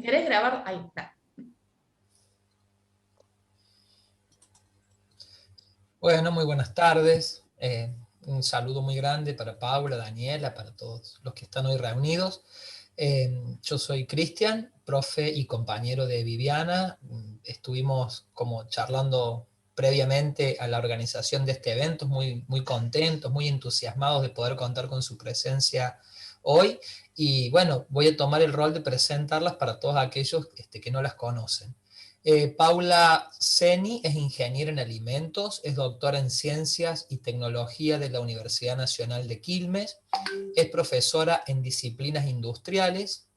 ¿Querés grabar? Ahí está. Bueno, muy buenas tardes. Un saludo muy grande para Paula, Daniela, para todos los que están hoy reunidos. Yo soy Cristian, profe y compañero de Viviana. Estuvimos como charlando previamente a la organización de este evento, muy contentos, muy entusiasmados de poder contar con su presencia hoy. Y bueno, voy a tomar el rol de presentarlas para todos aquellos que no las conocen. Paula Ceni es ingeniera en alimentos, es doctora en ciencias y tecnología de la Universidad Nacional de Quilmes, es profesora en disciplinas industriales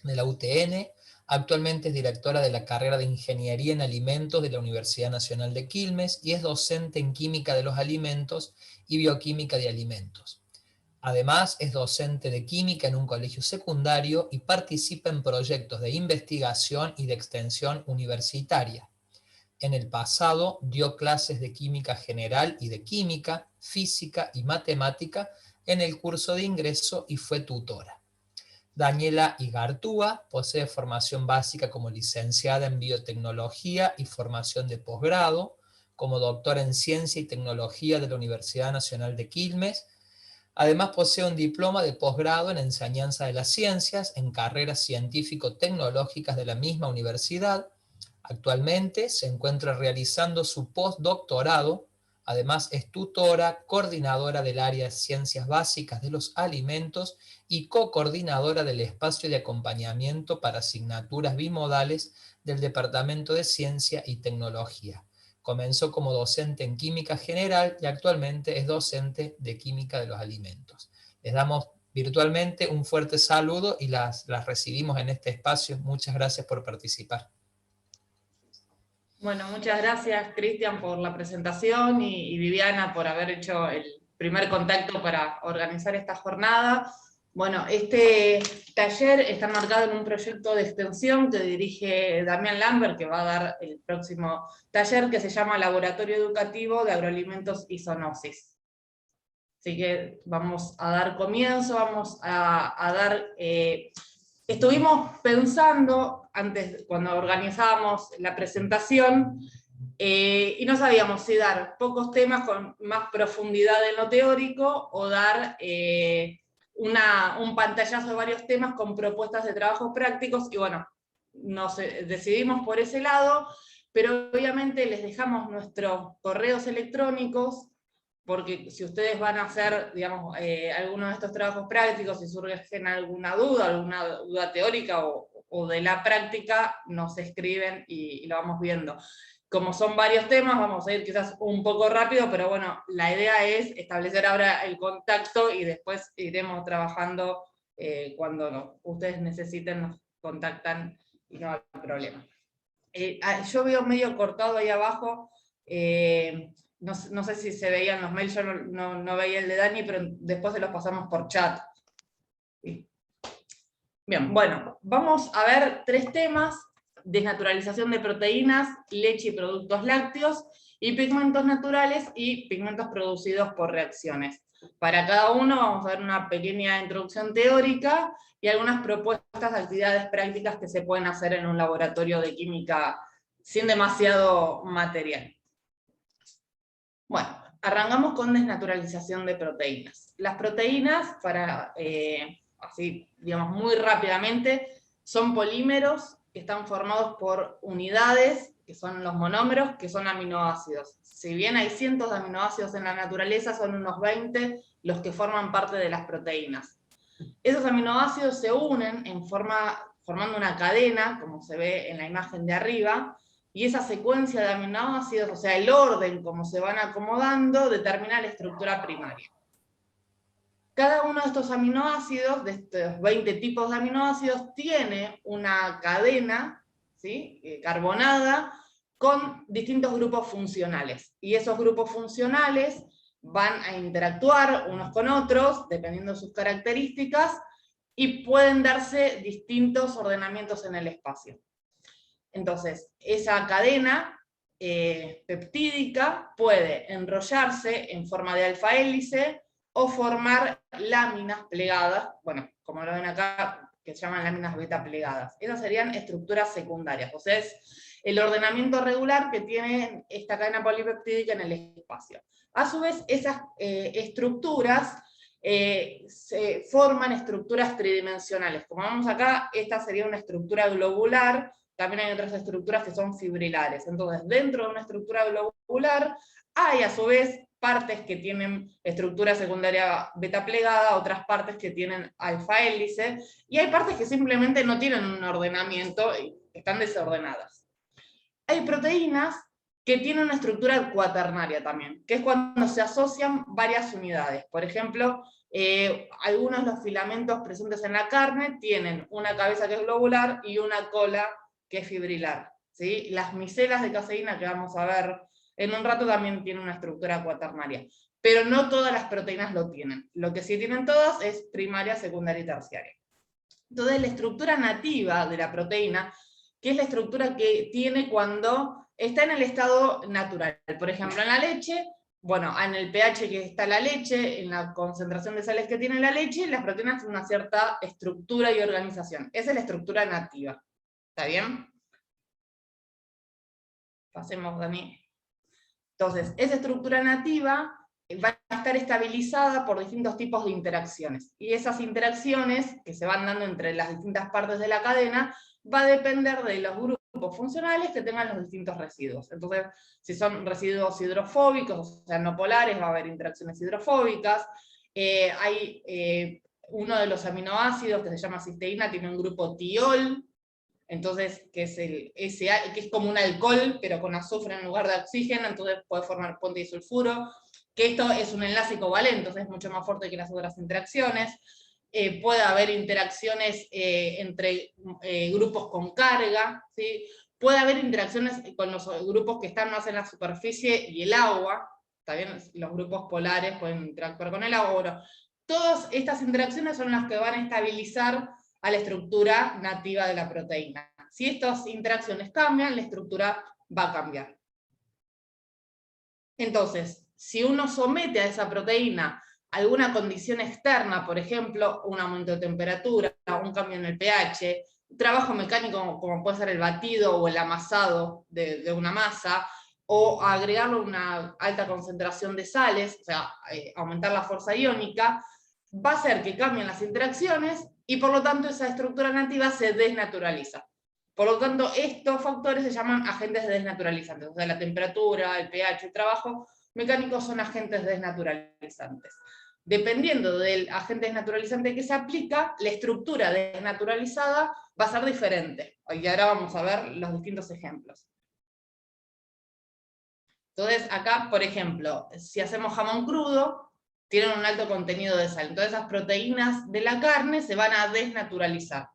de la UTN, actualmente es directora de la carrera de Ingeniería en Alimentos de la Universidad Nacional de Quilmes y es docente en Química de los Alimentos y Bioquímica de Alimentos. Además, es docente de química en un colegio secundario y participa en proyectos de investigación y de extensión universitaria. En el pasado dio clases de química general y de química, física y matemática en el curso de ingreso y fue tutora. Daniela Igartúa posee formación básica como licenciada en biotecnología y formación de posgrado, como doctora en ciencia y tecnología de la Universidad Nacional de Quilmes. Además posee un diploma de posgrado en enseñanza de las ciencias en carreras científico-tecnológicas de la misma universidad. Actualmente se encuentra realizando su postdoctorado. Además es tutora, coordinadora del área de ciencias básicas de los alimentos y co-coordinadora del espacio de acompañamiento para asignaturas bimodales del Departamento de Ciencia y Tecnología. Comenzó como docente en química general y actualmente es docente de química de los alimentos. Les damos virtualmente un fuerte saludo y las recibimos en este espacio. Muchas gracias por participar. Bueno, muchas gracias, Cristian, por la presentación y Viviana por haber hecho el primer contacto para organizar esta jornada. Bueno, este taller está marcado en un proyecto de extensión que dirige Damián Lambert, que va a dar el próximo taller, que se llama Laboratorio Educativo de Agroalimentos y Zoonosis. Así que vamos a dar comienzo, vamos a dar... Estuvimos pensando, antes, cuando organizábamos la presentación, y no sabíamos si dar pocos temas con más profundidad en lo teórico, o dar un pantallazo de varios temas con propuestas de trabajos prácticos, y bueno, decidimos por ese lado, pero obviamente les dejamos nuestros correos electrónicos, porque si ustedes van a hacer, digamos, alguno de estos trabajos prácticos, si surgen alguna duda teórica o de la práctica, nos escriben y lo vamos viendo. Como son varios temas, vamos a ir quizás un poco rápido, pero bueno, la idea es establecer ahora el contacto y después iremos trabajando cuando ustedes necesiten, nos contactan y no hay problema. Yo veo medio cortado ahí abajo, no sé si se veían los mails, yo no veía el de Dani, pero después se los pasamos por chat. Sí. Bien, bueno, vamos a ver 3 temas: desnaturalización de proteínas, leche y productos lácteos, y pigmentos naturales y pigmentos producidos por reacciones. Para cada uno vamos a ver una pequeña introducción teórica y algunas propuestas de actividades prácticas que se pueden hacer en un laboratorio de química sin demasiado material. Bueno, arrancamos con desnaturalización de proteínas. Las proteínas, para así, digamos, muy rápidamente, son polímeros que están formados por unidades, que son los monómeros, que son aminoácidos. Si bien hay cientos de aminoácidos en la naturaleza, son unos 20 los que forman parte de las proteínas. Esos aminoácidos se unen formando una cadena, como se ve en la imagen de arriba, y esa secuencia de aminoácidos, o sea, el orden como se van acomodando, determina la estructura primaria. Cada uno de estos aminoácidos, de estos 20 tipos de aminoácidos, tiene una cadena, ¿sí?, carbonada, con distintos grupos funcionales. Y esos grupos funcionales van a interactuar unos con otros, dependiendo de sus características, y pueden darse distintos ordenamientos en el espacio. Entonces, esa cadena peptídica puede enrollarse en forma de alfa hélice o formar láminas plegadas, bueno, como lo ven acá, que se llaman láminas beta plegadas. Esas serían estructuras secundarias, o sea, es el ordenamiento regular que tiene esta cadena polipeptídica en el espacio. A su vez, esas estructuras se forman estructuras tridimensionales. Como vemos acá, esta sería una estructura globular, también hay otras estructuras que son fibrilares. Entonces, dentro de una estructura globular, hay a su vez partes que tienen estructura secundaria beta plegada, otras partes que tienen alfa hélice, y hay partes que simplemente no tienen un ordenamiento y están desordenadas. Hay proteínas que tienen una estructura cuaternaria también, que es cuando se asocian varias unidades. Por ejemplo, algunos de los filamentos presentes en la carne tienen una cabeza que es globular y una cola que es fibrilar, ¿sí? Las micelas de caseína que vamos a ver en un rato también tienen una estructura cuaternaria, pero no todas las proteínas lo tienen. Lo que sí tienen todas es primaria, secundaria y terciaria. Entonces, la estructura nativa de la proteína, que es la estructura que tiene cuando está en el estado natural. Por ejemplo, en la leche, bueno, en el pH que está la leche, en la concentración de sales que tiene la leche, las proteínas tienen una cierta estructura y organización. Esa es la estructura nativa. ¿Está bien? Pasemos, Dani. Entonces, esa estructura nativa va a estar estabilizada por distintos tipos de interacciones. Y esas interacciones que se van dando entre las distintas partes de la cadena va a depender de los grupos funcionales que tengan los distintos residuos. Entonces, si son residuos hidrofóbicos, o sea, no polares, va a haber interacciones hidrofóbicas. Uno de los aminoácidos, que se llama cisteína, tiene un grupo tiol, entonces, que es como un alcohol, pero con azufre en lugar de oxígeno, entonces puede formar puente disulfuro, que esto es un enlace covalente, entonces es mucho más fuerte que las otras interacciones. Puede haber interacciones entre grupos con carga, ¿sí? Puede haber interacciones con los grupos que están más en la superficie y el agua, también los grupos polares pueden interactuar con el agua. Bueno, todas estas interacciones son las que van a estabilizar a la estructura nativa de la proteína. Si estas interacciones cambian, la estructura va a cambiar. Entonces, si uno somete a esa proteína a alguna condición externa, por ejemplo, un aumento de temperatura, un cambio en el pH, un trabajo mecánico como puede ser el batido o el amasado de una masa, o agregarle una alta concentración de sales, o sea, aumentar la fuerza iónica, va a hacer que cambien las interacciones y por lo tanto esa estructura nativa se desnaturaliza. Por lo tanto, estos factores se llaman agentes desnaturalizantes, o sea, la temperatura, el pH, el trabajo mecánico son agentes desnaturalizantes. Dependiendo del agente desnaturalizante que se aplica, la estructura desnaturalizada va a ser diferente. Y ahora vamos a ver los distintos ejemplos. Entonces, acá, por ejemplo, si hacemos jamón crudo, tienen un alto contenido de sal. Entonces esas proteínas de la carne se van a desnaturalizar.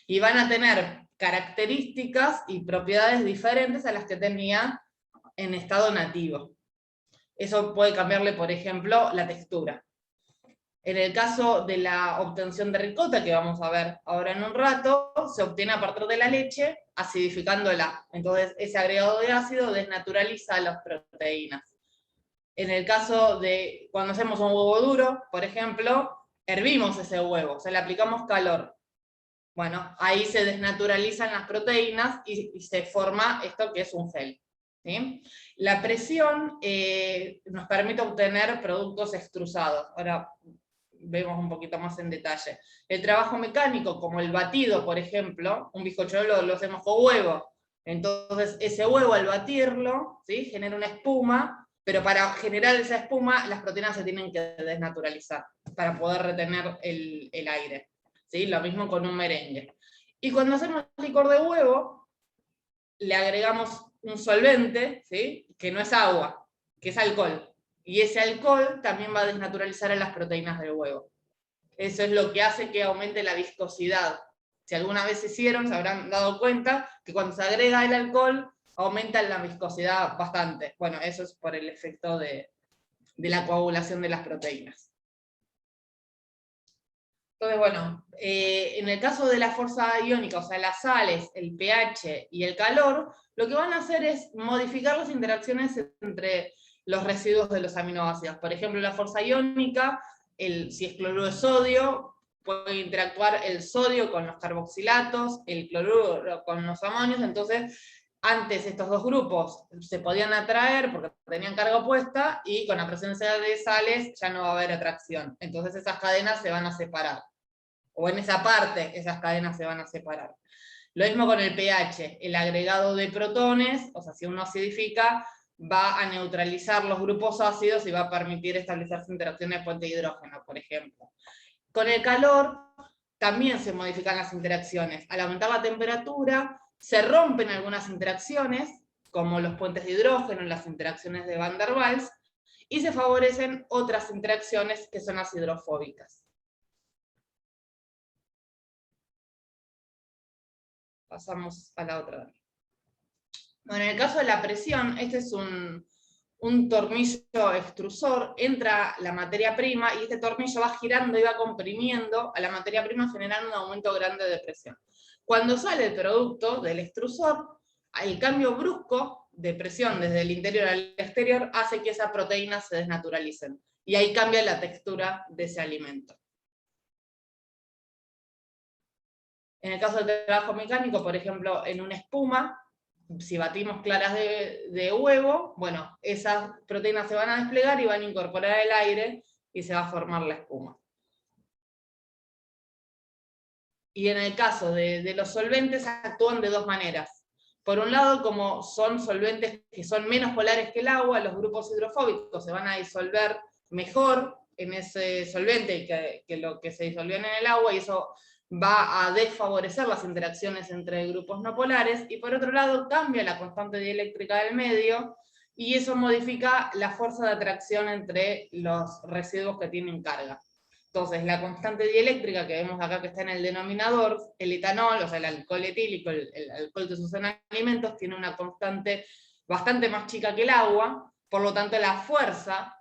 Y van a tener características y propiedades diferentes a las que tenía en estado nativo. Eso puede cambiarle, por ejemplo, la textura. En el caso de la obtención de ricota, que vamos a ver ahora en un rato, se obtiene a partir de la leche, acidificándola. Entonces ese agregado de ácido desnaturaliza las proteínas. En el caso de cuando hacemos un huevo duro, por ejemplo, hervimos ese huevo, o sea, le aplicamos calor. Bueno, ahí se desnaturalizan las proteínas y se forma esto que es un gel. ¿Sí? La presión nos permite obtener productos extrusados. Ahora vemos un poquito más en detalle. El trabajo mecánico, como el batido, por ejemplo, un bizcocho lo hacemos con huevo. Entonces, ese huevo al batirlo, ¿sí? Genera una espuma, pero para generar esa espuma, las proteínas se tienen que desnaturalizar para poder retener el aire. ¿Sí? Lo mismo con un merengue. Y cuando hacemos licor de huevo, le agregamos un solvente, ¿sí? Que no es agua, que es alcohol. Y ese alcohol también va a desnaturalizar a las proteínas del huevo. Eso es lo que hace que aumente la viscosidad. Si alguna vez se hicieron, se habrán dado cuenta que cuando se agrega el alcohol, aumenta la viscosidad bastante. Bueno, eso es por el efecto de la coagulación de las proteínas. Entonces, bueno, en el caso de la fuerza iónica, o sea, las sales, el pH y el calor, lo que van a hacer es modificar las interacciones entre los residuos de los aminoácidos. Por ejemplo, la fuerza iónica, si es cloruro de sodio, puede interactuar el sodio con los carboxilatos, el cloruro con los amonios, entonces antes estos dos grupos se podían atraer porque tenían carga opuesta, y con la presencia de sales ya no va a haber atracción. Entonces esas cadenas se van a separar. O en esa parte esas cadenas se van a separar. Lo mismo con el pH. El agregado de protones, o sea, si uno acidifica, va a neutralizar los grupos ácidos y va a permitir establecerse interacciones de puente de hidrógeno, por ejemplo. Con el calor también se modifican las interacciones. Al aumentar la temperatura, se rompen algunas interacciones, como los puentes de hidrógeno, las interacciones de Van der Waals, y se favorecen otras interacciones que son las hidrofóbicas. Pasamos a la otra. Bueno, en el caso de la presión, este es un tornillo extrusor, entra la materia prima y este tornillo va girando y va comprimiendo a la materia prima, generando un aumento grande de presión. Cuando sale el producto del extrusor, el cambio brusco de presión desde el interior al exterior hace que esas proteínas se desnaturalicen, y ahí cambia la textura de ese alimento. En el caso del trabajo mecánico, por ejemplo, en una espuma, si batimos claras de huevo, bueno, esas proteínas se van a desplegar y van a incorporar el aire y se va a formar la espuma. Y en el caso de los solventes, actúan de dos maneras. Por un lado, como son solventes que son menos polares que el agua, los grupos hidrofóbicos se van a disolver mejor en ese solvente que lo que se disolvían en el agua, y eso va a desfavorecer las interacciones entre grupos no polares. Y por otro lado, cambia la constante dieléctrica del medio, y eso modifica la fuerza de atracción entre los residuos que tienen carga. Entonces, la constante dieléctrica que vemos acá, que está en el denominador, el etanol, o sea, el alcohol etílico, el alcohol que se usa en alimentos, tiene una constante bastante más chica que el agua, por lo tanto la fuerza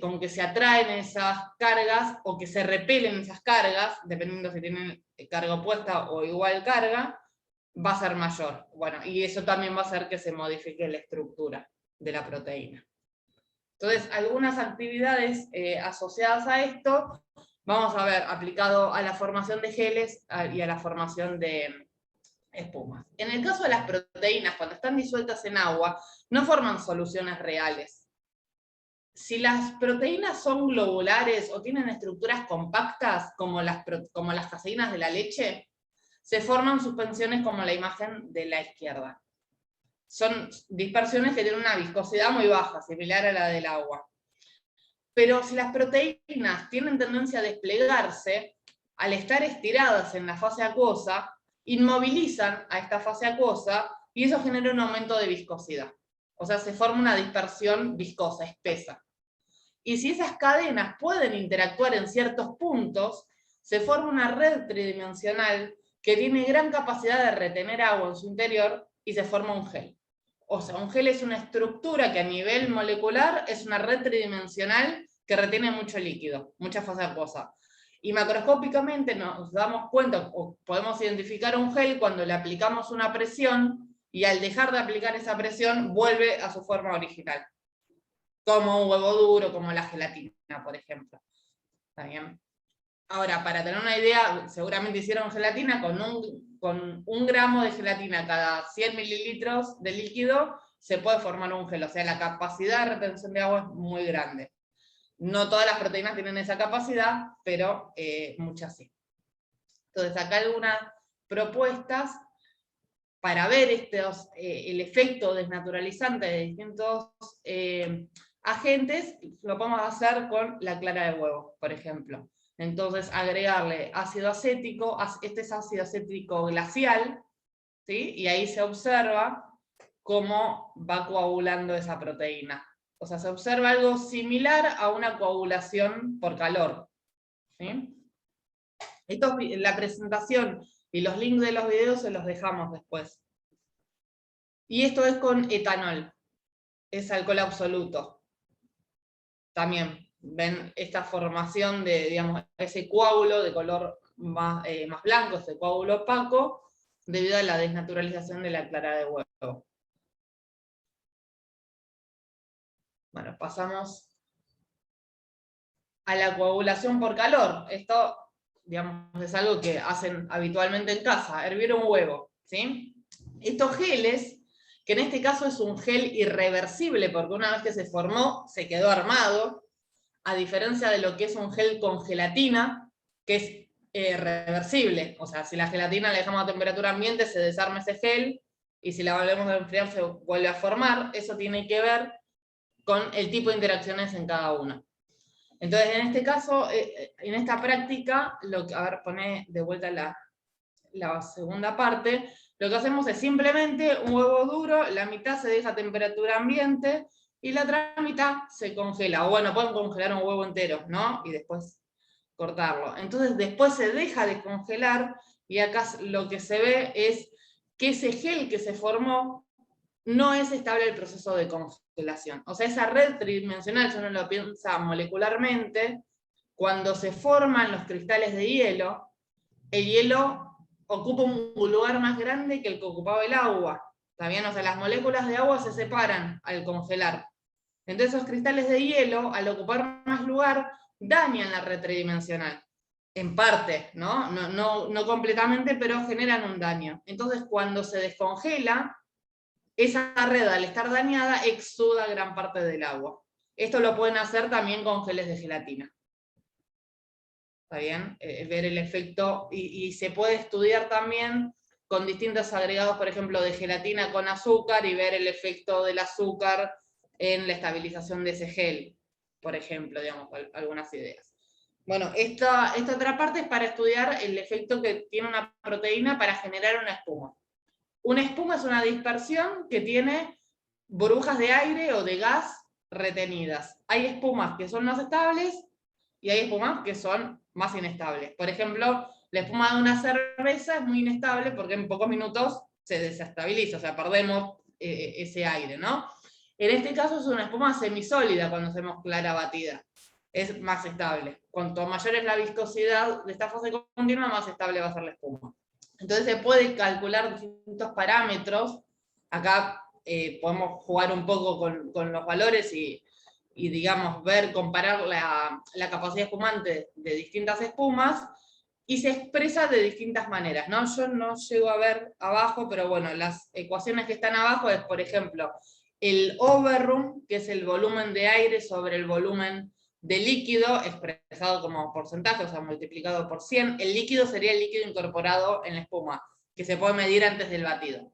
con que se atraen esas cargas o que se repelen esas cargas, dependiendo si tienen carga opuesta o igual carga, va a ser mayor. Bueno, y eso también va a hacer que se modifique la estructura de la proteína. Entonces, algunas actividades asociadas a esto, vamos a ver, aplicado a la formación de geles y a la formación de espumas. En el caso de las proteínas, cuando están disueltas en agua, no forman soluciones reales. Si las proteínas son globulares o tienen estructuras compactas, como las caseínas de la leche, se forman suspensiones como la imagen de la izquierda. Son dispersiones que tienen una viscosidad muy baja, similar a la del agua. Pero si las proteínas tienen tendencia a desplegarse, al estar estiradas en la fase acuosa, inmovilizan a esta fase acuosa y eso genera un aumento de viscosidad. O sea, se forma una dispersión viscosa, espesa. Y si esas cadenas pueden interactuar en ciertos puntos, se forma una red tridimensional que tiene gran capacidad de retener agua en su interior y se forma un gel. O sea, un gel es una estructura que a nivel molecular es una red tridimensional que retiene mucho líquido, mucha fase acuosa. Y macroscópicamente nos damos cuenta, o podemos identificar un gel cuando le aplicamos una presión y al dejar de aplicar esa presión vuelve a su forma original. Como un huevo duro, como la gelatina, por ejemplo. ¿Está bien? Ahora, para tener una idea, seguramente hicieron gelatina con un gramo de gelatina cada 100 mililitros de líquido, se puede formar un gel. O sea, la capacidad de retención de agua es muy grande. No todas las proteínas tienen esa capacidad, pero muchas sí. Entonces, acá algunas propuestas para ver el efecto desnaturalizante de distintos agentes, lo podemos hacer con la clara de huevo, por ejemplo. Entonces, agregarle ácido acético, este es ácido acético glacial, ¿sí? Y ahí se observa cómo va coagulando esa proteína. O sea, se observa algo similar a una coagulación por calor, ¿sí? La presentación y los links de los videos se los dejamos después. Y esto es con etanol, es alcohol absoluto. También ven esta formación de, digamos, ese coágulo de color más blanco, ese coágulo opaco, debido a la desnaturalización de la clara de huevo. Bueno, pasamos a la coagulación por calor. Esto digamos, es algo que hacen habitualmente en casa, hervir un huevo, ¿sí? Estos geles, que en este caso es un gel irreversible, porque una vez que se formó, se quedó armado, a diferencia de lo que es un gel con gelatina, que es reversible. O sea, si la gelatina la dejamos a temperatura ambiente, se desarma ese gel, y si la volvemos a enfriar, se vuelve a formar. Eso tiene que ver con el tipo de interacciones en cada una. Entonces, en este caso, en esta práctica, a ver, poné de vuelta la segunda parte, lo que hacemos es simplemente un huevo duro, la mitad se deja a temperatura ambiente y la otra mitad se congela. O bueno, pueden congelar un huevo entero, ¿no? Y después cortarlo. Entonces después se deja de congelar y acá lo que se ve es que ese gel que se formó no es estable el proceso de congelación. O sea, esa red tridimensional, si uno lo piensa molecularmente, cuando se forman los cristales de hielo, el hielo ocupa un lugar más grande que el que ocupaba el agua. ¿Está bien? O sea, las moléculas de agua se separan al congelar. Entonces esos cristales de hielo, al ocupar más lugar, dañan la red tridimensional. En parte, ¿no? No completamente, pero generan un daño. Entonces cuando se descongela, esa red, al estar dañada, exuda gran parte del agua. Esto lo pueden hacer también con geles de gelatina. ¿Está bien? Ver el efecto, y se puede estudiar también con distintos agregados, por ejemplo, de gelatina con azúcar, y ver el efecto del azúcar en la estabilización de ese gel, por ejemplo, digamos, algunas ideas. Bueno, esta otra parte es para estudiar el efecto que tiene una proteína para generar una espuma. Una espuma es una dispersión que tiene burbujas de aire o de gas retenidas. Hay espumas que son más estables y hay espumas que son más inestables. Por ejemplo, la espuma de una cerveza es muy inestable porque en pocos minutos se desestabiliza, o sea, perdemos ese aire, ¿no? En este caso es una espuma semisólida cuando hacemos clara batida. Es más estable. Cuanto mayor es la viscosidad de esta fase continua, más estable va a ser la espuma. Entonces se puede calcular distintos parámetros. Acá podemos jugar un poco con los valores y digamos, comparar la capacidad espumante de distintas espumas, y se expresa de distintas maneras, ¿no? Yo no llego a ver abajo, pero bueno, las ecuaciones que están abajo es, por ejemplo, el overrun, que es el volumen de aire sobre el volumen de líquido, expresado como porcentaje, o sea, multiplicado por 100. El líquido sería el líquido incorporado en la espuma, que se puede medir antes del batido,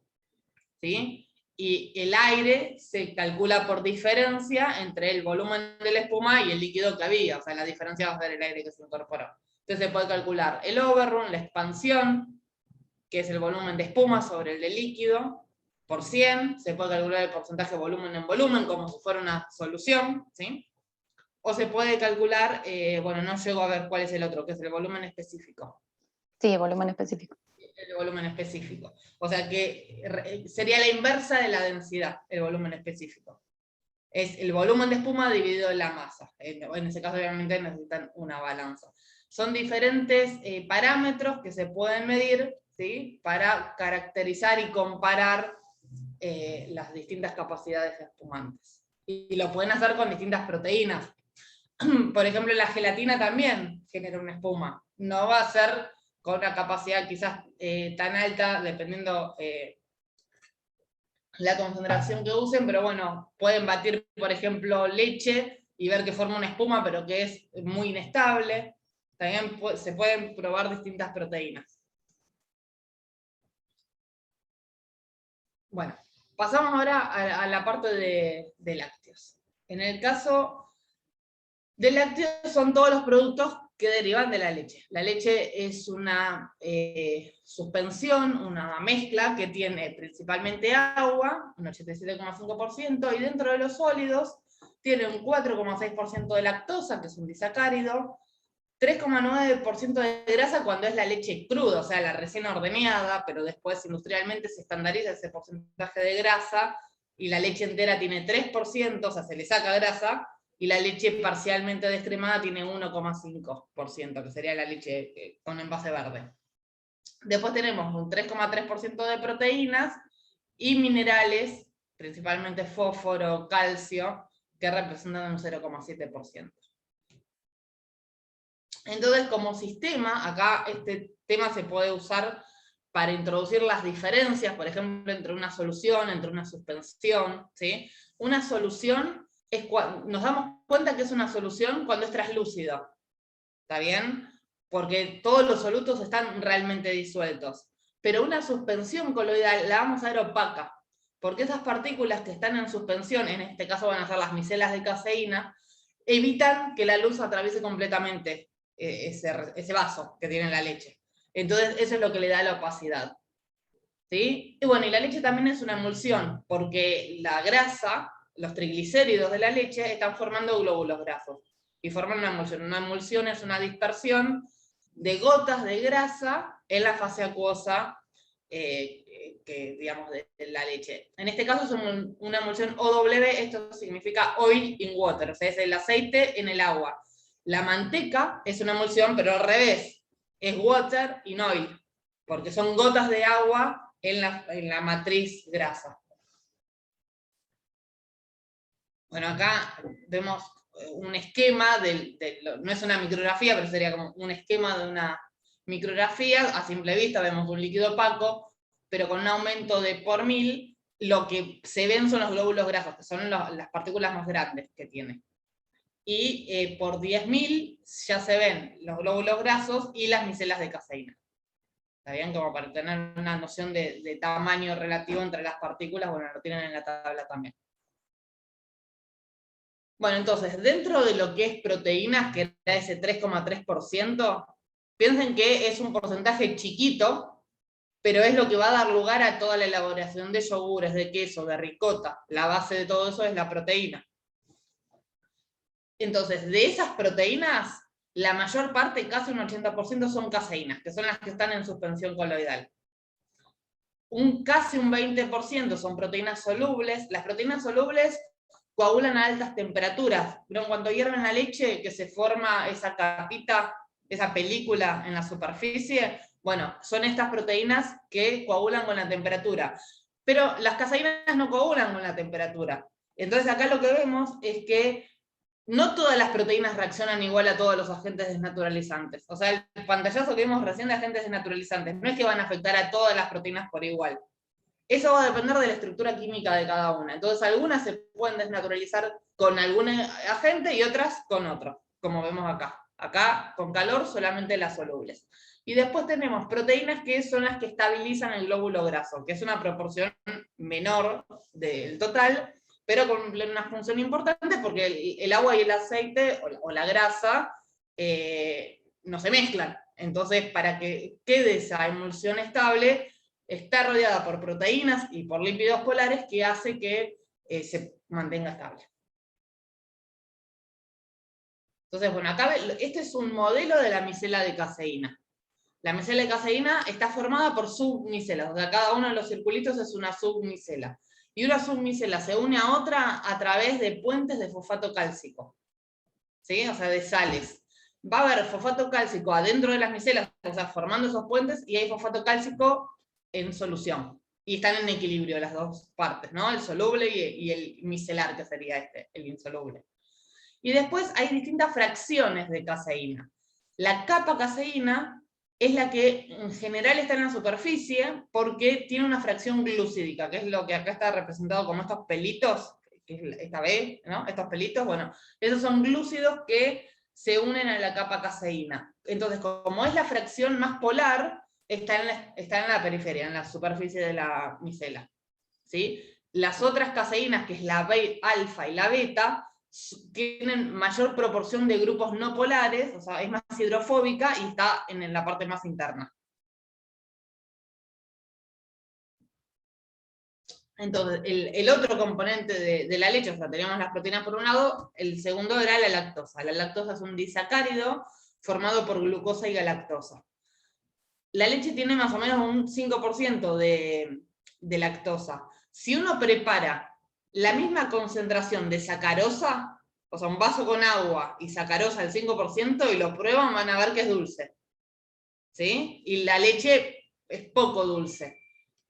¿sí? Y el aire se calcula por diferencia entre el volumen de la espuma y el líquido que había, o sea, la diferencia va a ser el aire que se incorporó. Entonces se puede calcular el overrun, la expansión, que es el volumen de espuma sobre el de líquido, por 100, se puede calcular el porcentaje volumen en volumen, como si fuera una solución, ¿sí? O se puede calcular, bueno, no llego a ver cuál es el otro, que es el volumen específico. Sí, volumen específico. El volumen específico. O sea que sería la inversa de la densidad, el volumen específico. Es el volumen de espuma dividido en la masa. En ese caso obviamente necesitan una balanza. Son diferentes parámetros que se pueden medir, ¿sí?, para caracterizar y comparar las distintas capacidades espumantes. Y lo pueden hacer con distintas proteínas. Por ejemplo, la gelatina también genera una espuma. No va a ser con una capacidad quizás tan alta, dependiendo la concentración que usen, pero bueno, pueden batir, por ejemplo, leche y ver que forma una espuma, pero que es muy inestable. También se pueden probar distintas proteínas. Bueno, pasamos ahora a la parte de lácteos. En el caso de lácteos son todos los productos que derivan de la leche. La leche es una suspensión, una mezcla que tiene principalmente agua, un 87,5%, y dentro de los sólidos tiene un 4,6% de lactosa, que es un disacárido, 3,9% de grasa cuando es la leche cruda, o sea, la recién ordeñada, pero después industrialmente se estandariza ese porcentaje de grasa, y la leche entera tiene 3%, o sea, se le saca grasa, y la leche parcialmente descremada tiene 1,5%, que sería la leche con envase verde. Después tenemos un 3,3% de proteínas y minerales, principalmente fósforo, calcio, que representan un 0,7%. Entonces, como sistema, acá este tema se puede usar para introducir las diferencias, por ejemplo, entre una solución, entre una suspensión, ¿sí? Una solución es nos damos cuenta que es una solución cuando es translúcido, ¿está bien? Porque todos los solutos están realmente disueltos. Pero una suspensión coloidal la vamos a ver opaca, porque esas partículas que están en suspensión, en este caso van a ser las micelas de caseína, evitan que la luz atraviese completamente ese vaso que tiene la leche. Entonces eso es lo que le da la opacidad. ¿Sí? Y bueno, y la leche también es una emulsión, porque la grasa, los triglicéridos de la leche, están formando glóbulos grasos y forman una emulsión. Una emulsión es una dispersión de gotas de grasa en la fase acuosa digamos, de la leche. En este caso es una emulsión OW, esto significa oil in water, o sea, es el aceite en el agua. La manteca es una emulsión, pero al revés, es water in oil, porque son gotas de agua en la matriz grasa. Bueno, acá vemos un esquema, no es una micrografía, pero sería como un esquema de una micrografía. A simple vista vemos un líquido opaco, pero con un aumento de por 1000, lo que se ven son los glóbulos grasos, que son las partículas más grandes que tiene. Y por 10.000 ya se ven los glóbulos grasos y las micelas de caseína. ¿Está bien? Como para tener una noción de tamaño relativo entre las partículas, bueno, lo tienen en la tabla también. Bueno, entonces, dentro de lo que es proteínas, que era ese 3,3%, piensen que es un porcentaje chiquito, pero es lo que va a dar lugar a toda la elaboración de yogures, de queso, de ricota. La base de todo eso es la proteína. Entonces, de esas proteínas, la mayor parte, casi un 80%, son caseínas, que son las que están en suspensión coloidal. Casi un 20% son proteínas solubles. Las proteínas solubles coagulan a altas temperaturas, pero cuando hierven la leche, que se forma esa capita, esa película en la superficie, bueno, son estas proteínas que coagulan con la temperatura. Pero las caseínas no coagulan con la temperatura. Entonces acá lo que vemos es que no todas las proteínas reaccionan igual a todos los agentes desnaturalizantes. O sea, el pantallazo que vimos recién de agentes desnaturalizantes no es que van a afectar a todas las proteínas por igual. Eso va a depender de la estructura química de cada una. Entonces, algunas se pueden desnaturalizar con algún agente y otras con otro, como vemos acá. Acá, con calor, solamente las solubles. Y después tenemos proteínas que son las que estabilizan el glóbulo graso, que es una proporción menor del total, pero cumplen una función importante porque el agua y el aceite, o la grasa, no se mezclan. Entonces, para que quede esa emulsión estable, está rodeada por proteínas y por lípidos polares que hace que se mantenga estable. Entonces, bueno, acá este es un modelo de la micela de caseína. La micela de caseína está formada por submicelas, o sea, cada uno de los circulitos es una submicela. Y una submicela se une a otra a través de puentes de fosfato cálcico, ¿sí? O sea, de sales. Va a haber fosfato cálcico adentro de las micelas, o sea, formando esos puentes, y hay fosfato cálcico en solución. Y están en equilibrio las dos partes, ¿no? El soluble y el micelar, que sería el insoluble. Y después hay distintas fracciones de caseína. La capa caseína es la que en general está en la superficie porque tiene una fracción glucídica, que es lo que acá está representado como estos pelitos, que es esta B, ¿no? Estos pelitos, bueno, esos son glúcidos que se unen a la capa caseína. Entonces, como es la fracción más polar, está en la periferia, en la superficie de la micela, ¿sí? Las otras caseínas, que es la alfa y la beta, tienen mayor proporción de grupos no polares, o sea, es más hidrofóbica y está en la parte más interna. Entonces, el otro componente de la leche, o sea, teníamos las proteínas por un lado, el segundo era la lactosa. La lactosa es un disacárido formado por glucosa y galactosa. La leche tiene más o menos un 5% de lactosa. Si uno prepara la misma concentración de sacarosa, o sea, un vaso con agua y sacarosa al 5%, y lo prueban, van a ver que es dulce, ¿sí? Y la leche es poco dulce.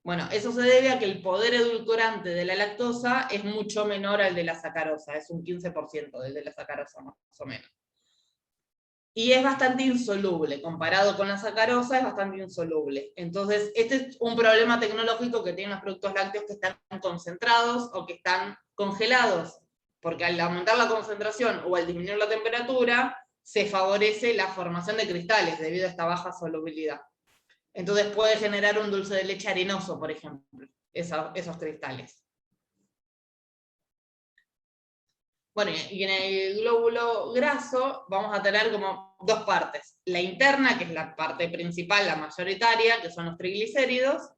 Bueno, eso se debe a que el poder edulcorante de la lactosa es mucho menor al de la sacarosa, es un 15% del de la sacarosa, más o menos. y es bastante insoluble, comparado con la sacarosa es bastante insoluble. Entonces, este es un problema tecnológico que tienen los productos lácteos que están concentrados o que están congelados, porque al aumentar la concentración o al disminuir la temperatura, se favorece la formación de cristales debido a esta baja solubilidad. Entonces puede generar un dulce de leche arenoso, por ejemplo, esos cristales. Bueno, y en el glóbulo graso vamos a tener como dos partes. La interna, que es la parte principal, la mayoritaria, que son los triglicéridos.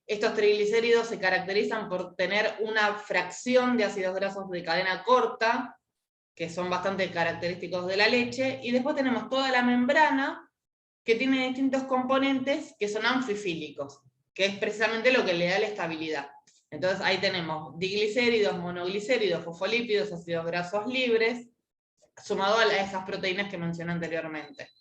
Estos triglicéridos se caracterizan por tener una fracción de ácidos grasos de cadena corta, que son bastante característicos de la leche, y después tenemos toda la membrana, que tiene distintos componentes que son anfifílicos, que es precisamente lo que le da la estabilidad. Entonces ahí tenemos diglicéridos, monoglicéridos, fosfolípidos, ácidos grasos libres, sumado a esas proteínas que mencioné anteriormente.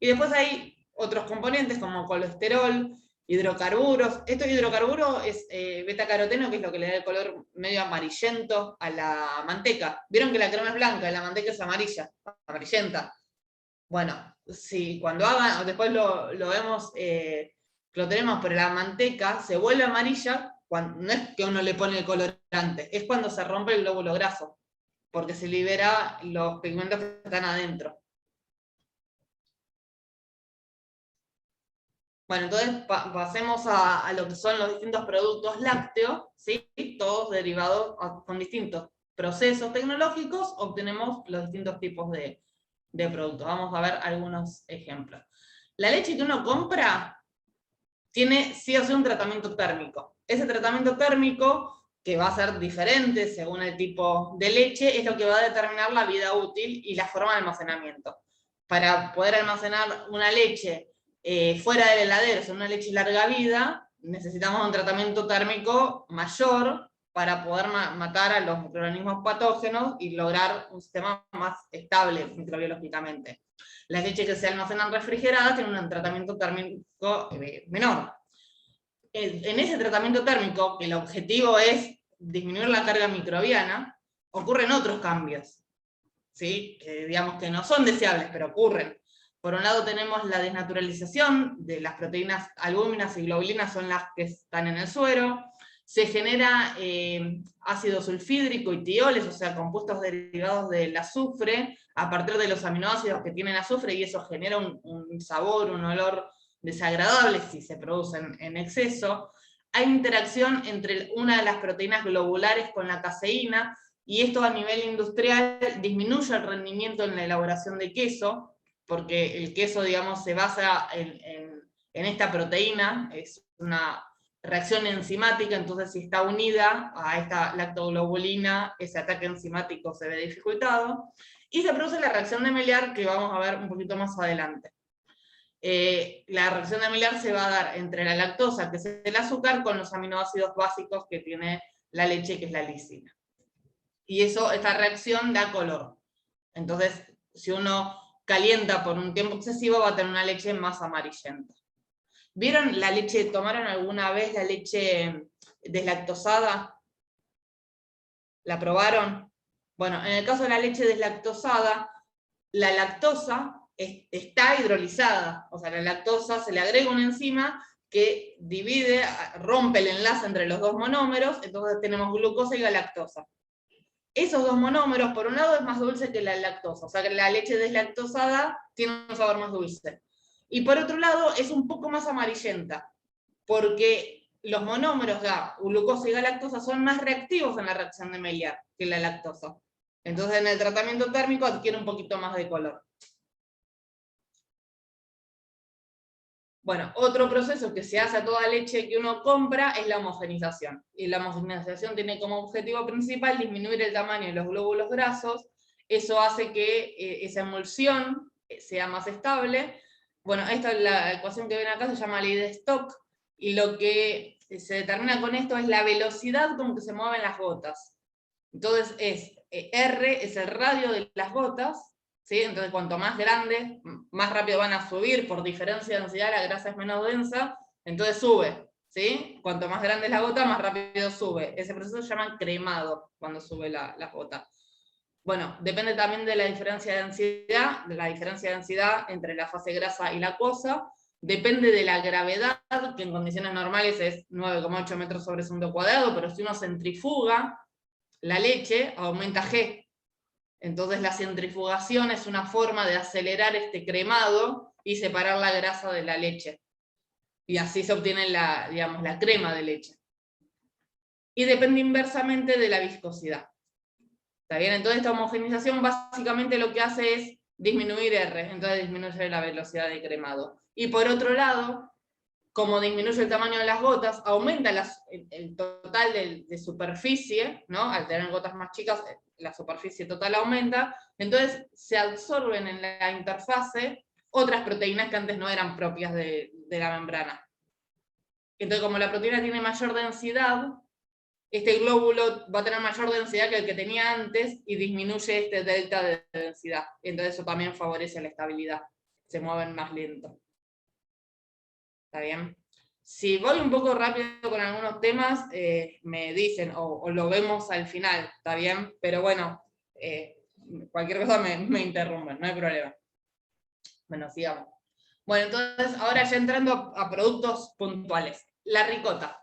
Y después hay otros componentes como colesterol, hidrocarburos. Estos hidrocarburos es betacaroteno, que es lo que le da el color medio amarillento a la manteca. Vieron que la crema es blanca y la manteca es amarillenta. Bueno, sí, cuando hagan, después lo vemos, lo tenemos, pero la manteca se vuelve amarilla, no es que uno le pone el colorante, es cuando se rompe el glóbulo graso, porque se libera los pigmentos que están adentro. Bueno, entonces pasemos a lo que son los distintos productos lácteos, ¿sí? Todos derivados con distintos procesos tecnológicos, obtenemos los distintos tipos de productos. Vamos a ver algunos ejemplos. La leche que uno compra tiene sí o sí un tratamiento térmico. Ese tratamiento térmico, que va a ser diferente según el tipo de leche, es lo que va a determinar la vida útil y la forma de almacenamiento. Para poder almacenar una leche fuera del heladero, o sea, una leche larga vida, necesitamos un tratamiento térmico mayor para poder matar a los microorganismos patógenos y lograr un sistema más estable microbiológicamente. Las leches que se almacenan refrigeradas tienen un tratamiento térmico menor. En ese tratamiento térmico, que el objetivo es disminuir la carga microbiana, ocurren otros cambios, ¿sí? Que digamos que no son deseables, pero ocurren. Por un lado tenemos la desnaturalización de las proteínas albúminas y globulinas, son las que están en el suero. Se genera ácido sulfídrico y tioles, o sea, compuestos derivados del azufre, a partir de los aminoácidos que tienen azufre, y eso genera un sabor, un olor desagradable si se producen en exceso. Hay interacción entre una de las proteínas globulares con la caseína, y esto a nivel industrial disminuye el rendimiento en la elaboración de queso, porque el queso, digamos, se basa en esta proteína, es una reacción enzimática, entonces si está unida a esta lactoglobulina, ese ataque enzimático se ve dificultado, y se produce la reacción de Maillard, que vamos a ver un poquito más adelante. La reacción de Maillard se va a dar entre la lactosa, que es el azúcar, con los aminoácidos básicos que tiene la leche, que es la lisina. Y esta reacción da color. Entonces, si uno calienta por un tiempo excesivo, va a tener una leche más amarillenta. ¿Vieron la leche, tomaron alguna vez la leche deslactosada? ¿La probaron? Bueno, en el caso de la leche deslactosada, la lactosa está hidrolizada, o sea, la lactosa se le agrega una enzima que divide, rompe el enlace entre los dos monómeros, entonces tenemos glucosa y galactosa. Esos dos monómeros, por un lado, es más dulce que la lactosa, o sea que la leche deslactosada tiene un sabor más dulce. Y por otro lado, es un poco más amarillenta, porque los monómeros de glucosa y galactosa son más reactivos en la reacción de Maillard que la lactosa. Entonces en el tratamiento térmico adquiere un poquito más de color. Bueno, otro proceso que se hace a toda leche que uno compra es la homogenización. Y la homogenización tiene como objetivo principal disminuir el tamaño de los glóbulos grasos. Eso hace que esa emulsión sea más estable. Bueno, esta es la ecuación que ven acá, se llama ley de Stock, y lo que se determina con esto es la velocidad con que se mueven las gotas. Entonces R es el radio de las gotas, ¿sí? Entonces cuanto más grande, más rápido van a subir, por diferencia de densidad la grasa es menos densa, entonces sube, ¿sí? Cuanto más grande es la gota, más rápido sube. Ese proceso se llama cremado, cuando sube la gota. Bueno, depende también de la diferencia de densidad entre la fase grasa y la acuosa, depende de la gravedad, que en condiciones normales es 9,8 metros sobre segundo cuadrado, pero si uno centrifuga la leche, aumenta G. Entonces la centrifugación es una forma de acelerar este cremado y separar la grasa de la leche. Y así se obtiene la crema de leche. Y depende inversamente de la viscosidad. ¿Está bien? Entonces esta homogenización básicamente lo que hace es disminuir R, entonces disminuye la velocidad de cremado. Y por otro lado, como disminuye el tamaño de las gotas, aumenta el total de superficie, ¿no? Al tener gotas más chicas, la superficie total aumenta, entonces se absorben en la interfase otras proteínas que antes no eran propias de la membrana. Entonces, como la proteína tiene mayor densidad, este glóbulo va a tener mayor densidad que el que tenía antes y disminuye este delta de densidad. Entonces eso también favorece la estabilidad. Se mueven más lento. ¿Está bien? Si voy un poco rápido con algunos temas, me dicen, o lo vemos al final, ¿está bien? Pero bueno, cualquier cosa me interrumpen, no hay problema. Bueno, sigamos. Bueno, entonces, ahora ya entrando a productos puntuales. La ricota.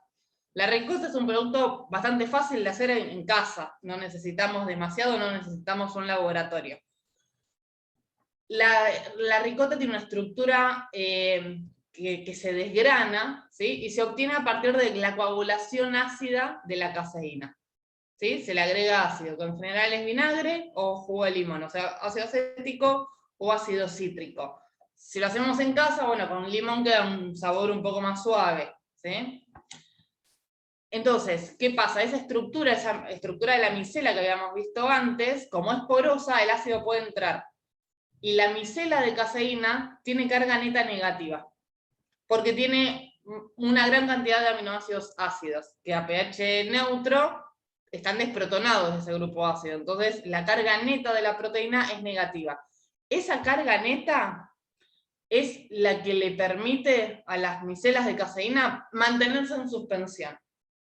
La ricota es un producto bastante fácil de hacer en casa. No necesitamos demasiado, no necesitamos un laboratorio. La ricota tiene una estructura que se desgrana, ¿sí? Y se obtiene a partir de la coagulación ácida de la caseína. ¿Sí? Se le agrega ácido, que en general es vinagre o jugo de limón, o sea, ácido acético o ácido cítrico. Si lo hacemos en casa, bueno, con limón queda un sabor un poco más suave, ¿sí? Entonces, ¿qué pasa? Esa estructura de la micela que habíamos visto antes, como es porosa, el ácido puede entrar. Y la micela de caseína tiene carga neta negativa, porque tiene una gran cantidad de aminoácidos ácidos, que a pH neutro están desprotonados de ese grupo ácido. Entonces, la carga neta de la proteína es negativa. Esa carga neta es la que le permite a las micelas de caseína mantenerse en suspensión.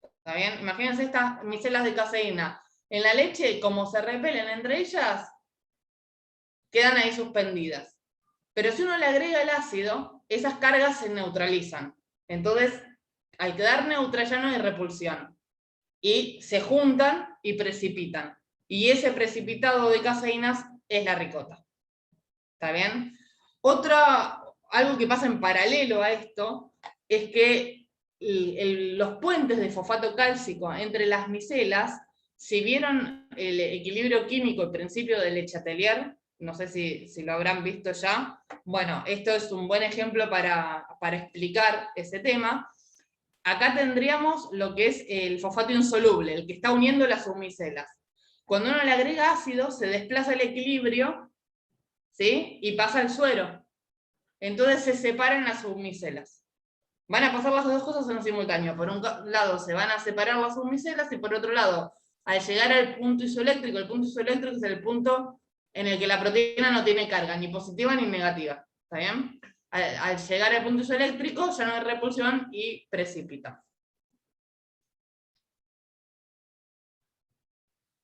¿Está bien? Imagínense estas micelas de caseína en la leche, como se repelen entre ellas, quedan ahí suspendidas. Pero si uno le agrega el ácido, esas cargas se neutralizan. Entonces, al quedar neutra ya no hay repulsión. Y se juntan y precipitan. Y ese precipitado de caseínas es la ricota. ¿Está bien? Algo que pasa en paralelo a esto es que los puentes de fosfato cálcico entre las micelas, si vieron el equilibrio químico, el principio de Le Chatelier, no sé si lo habrán visto ya, bueno, esto es un buen ejemplo para explicar ese tema. Acá tendríamos lo que es el fosfato insoluble, el que está uniendo las submicelas. Cuando uno le agrega ácido, se desplaza el equilibrio, ¿sí? Y pasa el suero. Entonces se separan las submicelas. Van a pasar las dos cosas en simultáneo. Por un lado se van a separar las submicelas y por otro lado, al llegar al punto isoeléctrico, el punto isoeléctrico es el punto en el que la proteína no tiene carga, ni positiva ni negativa. ¿Está bien? Al llegar al punto isoeléctrico ya no hay repulsión y precipita.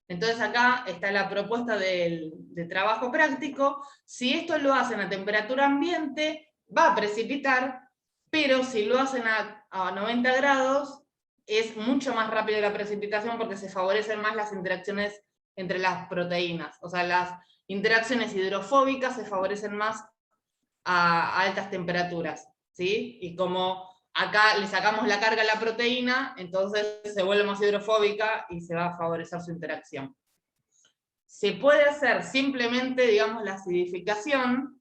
Entonces acá está la propuesta de trabajo práctico. Si esto lo hacen a temperatura ambiente, va a precipitar, pero si lo hacen a 90 grados, es mucho más rápido la precipitación porque se favorecen más las interacciones entre las proteínas. O sea, las interacciones hidrofóbicas se favorecen más a altas temperaturas, ¿sí? Y como acá le sacamos la carga a la proteína, entonces se vuelve más hidrofóbica y se va a favorecer su interacción. Se puede hacer simplemente, digamos, la acidificación,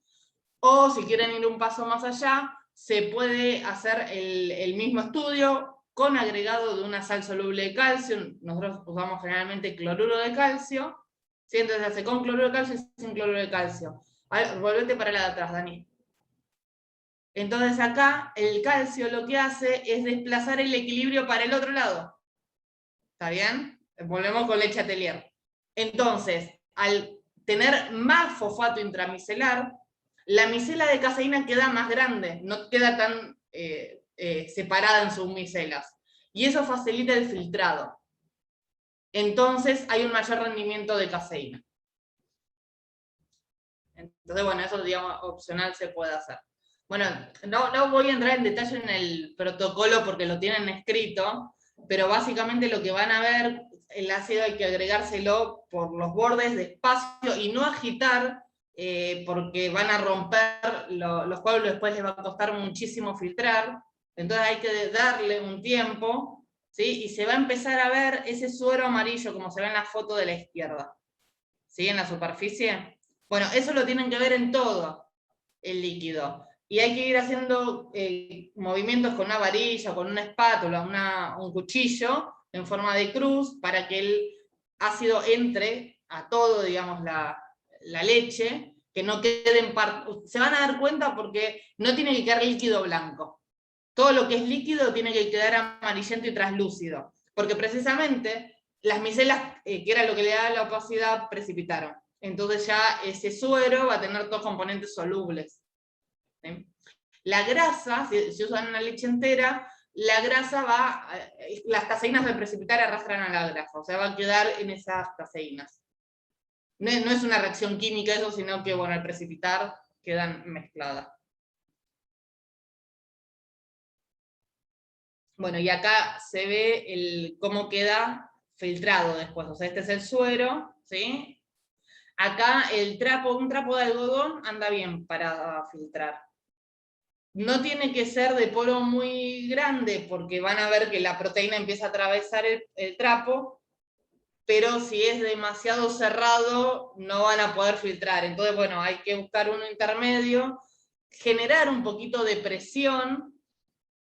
o si quieren ir un paso más allá, se puede hacer el mismo estudio con agregado de una sal soluble de calcio. Nosotros usamos generalmente cloruro de calcio, ¿sí? Entonces se hace con cloruro de calcio y sin cloruro de calcio. Volvete para la de atrás, Dani. Entonces acá el calcio lo que hace es desplazar el equilibrio para el otro lado. ¿Está bien? Volvemos con Le Chatelier. Entonces, al tener más fosfato intramicelar, la micela de caseína queda más grande, no queda tan separada en sus micelas. Y eso facilita el filtrado. Entonces hay un mayor rendimiento de caseína. Entonces, bueno, eso, digamos, opcional se puede hacer. Bueno, no voy a entrar en detalle en el protocolo porque lo tienen escrito, pero básicamente lo que van a ver, el ácido hay que agregárselo por los bordes despacio y no agitar, porque van a romper los coágulos, después les va a costar muchísimo filtrar, entonces hay que darle un tiempo, ¿sí? Y se va a empezar a ver ese suero amarillo como se ve en la foto de la izquierda, ¿sí? En la superficie. Bueno, eso lo tienen que ver en todo el líquido. Y hay que ir haciendo movimientos con una varilla, con una espátula, un cuchillo en forma de cruz, para que el ácido entre a todo, digamos, la leche, que no quede en parte. Se van a dar cuenta porque no tiene que quedar líquido blanco. Todo lo que es líquido tiene que quedar amarillento y translúcido, porque precisamente las micelas, que era lo que le daba la opacidad, precipitaron. Entonces ya ese suero va a tener dos componentes solubles. ¿Sí? La grasa, si usan una leche entera, la grasa las caseínas al precipitar arrastran a la grasa, o sea, va a quedar en esas caseínas. No es una reacción química eso, sino que, bueno, al precipitar quedan mezcladas. Bueno, y acá se ve cómo queda filtrado después, o sea, este es el suero, ¿sí? Acá un trapo de algodón anda bien para filtrar. No tiene que ser de poro muy grande, porque van a ver que la proteína empieza a atravesar el trapo, pero si es demasiado cerrado, no van a poder filtrar. Entonces, bueno, hay que buscar uno intermedio, generar un poquito de presión,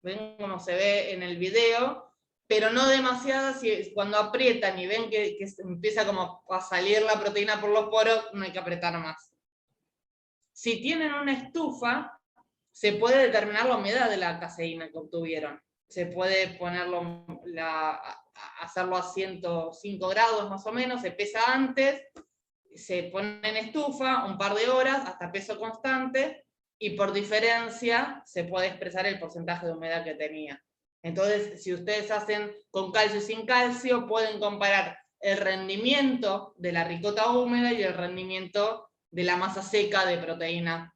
ven como se ve en el video, pero no demasiada. Cuando aprietan y ven que empieza como a salir la proteína por los poros, no hay que apretar más. Si tienen una estufa, se puede determinar la humedad de la caseína que obtuvieron. Se puede hacerlo a 105 grados más o menos, se pesa antes, se pone en estufa un par de horas hasta peso constante, y por diferencia se puede expresar el porcentaje de humedad que tenía. Entonces, si ustedes hacen con calcio y sin calcio, pueden comparar el rendimiento de la ricota húmeda y el rendimiento de la masa seca de proteína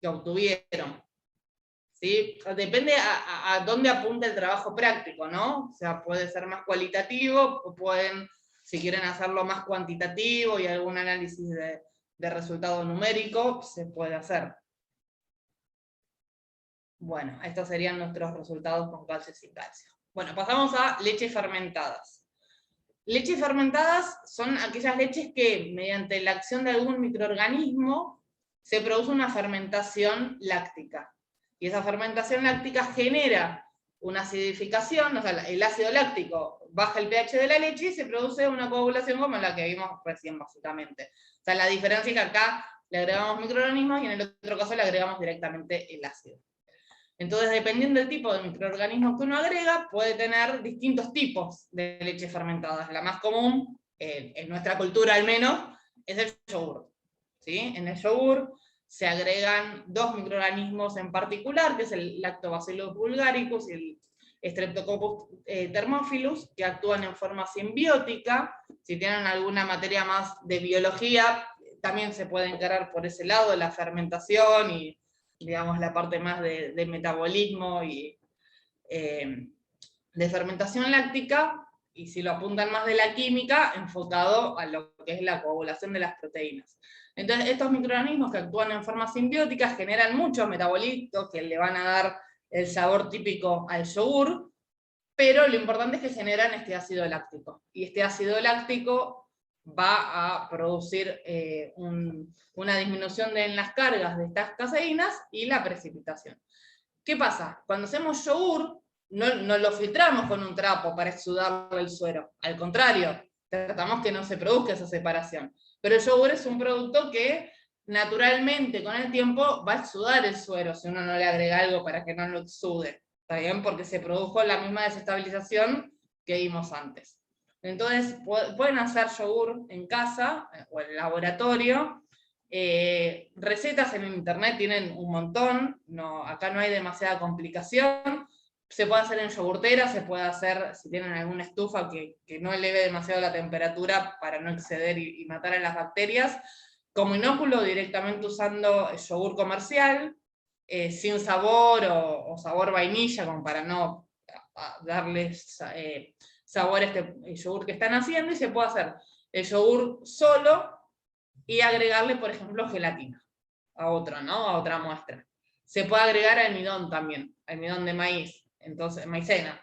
que obtuvieron. ¿Sí? Depende a dónde apunta el trabajo práctico, ¿no? O sea, puede ser más cualitativo, o pueden, si quieren hacerlo más cuantitativo y algún análisis de resultado numérico, se puede hacer. Bueno, estos serían nuestros resultados con calcio y sin calcio. Bueno, pasamos a leches fermentadas. Leches fermentadas son aquellas leches que, mediante la acción de algún microorganismo, se produce una fermentación láctica. Y esa fermentación láctica genera una acidificación, o sea, el ácido láctico baja el pH de la leche y se produce una coagulación como la que vimos recién, básicamente. O sea, la diferencia es que acá le agregamos microorganismos y en el otro caso le agregamos directamente el ácido. Entonces, dependiendo del tipo de microorganismo que uno agrega, puede tener distintos tipos de leches fermentadas. La más común, en nuestra cultura al menos, es el yogur. ¿Sí? En el yogur se agregan dos microorganismos en particular, que es el Lactobacillus bulgaricus y el Streptococcus thermophilus, que actúan en forma simbiótica. Si tienen alguna materia más de biología, también se puede encarar por ese lado de la fermentación y, digamos, la parte más de metabolismo y de fermentación láctica, y si lo apuntan más de la química, enfocado a lo que es la coagulación de las proteínas. Entonces, estos microorganismos que actúan en forma simbiótica generan muchos metabolitos que le van a dar el sabor típico al yogur, pero lo importante es que generan este ácido láctico, y este ácido láctico va a producir una disminución en las cargas de estas caseínas y la precipitación. ¿Qué pasa? Cuando hacemos yogur, no lo filtramos con un trapo para exudarle el suero. Al contrario, tratamos que no se produzca esa separación. Pero el yogur es un producto que naturalmente con el tiempo va a exudar el suero si uno no le agrega algo para que no lo exude. ¿Está bien? Porque se produjo la misma desestabilización que vimos antes. Entonces, pueden hacer yogur en casa o en el laboratorio. Recetas en internet tienen un montón, acá no hay demasiada complicación. Se puede hacer en yogurtera, se puede hacer si tienen alguna estufa que no eleve demasiado la temperatura para no exceder y matar a las bacterias. como inóculo directamente usando yogur comercial, sin sabor o sabor vainilla, como para no darles sabor a este yogur que están haciendo, y se puede hacer el yogur solo y agregarle, por ejemplo, gelatina a otro, ¿no? A otra muestra. Se puede agregar almidón también, almidón de maíz, entonces maicena,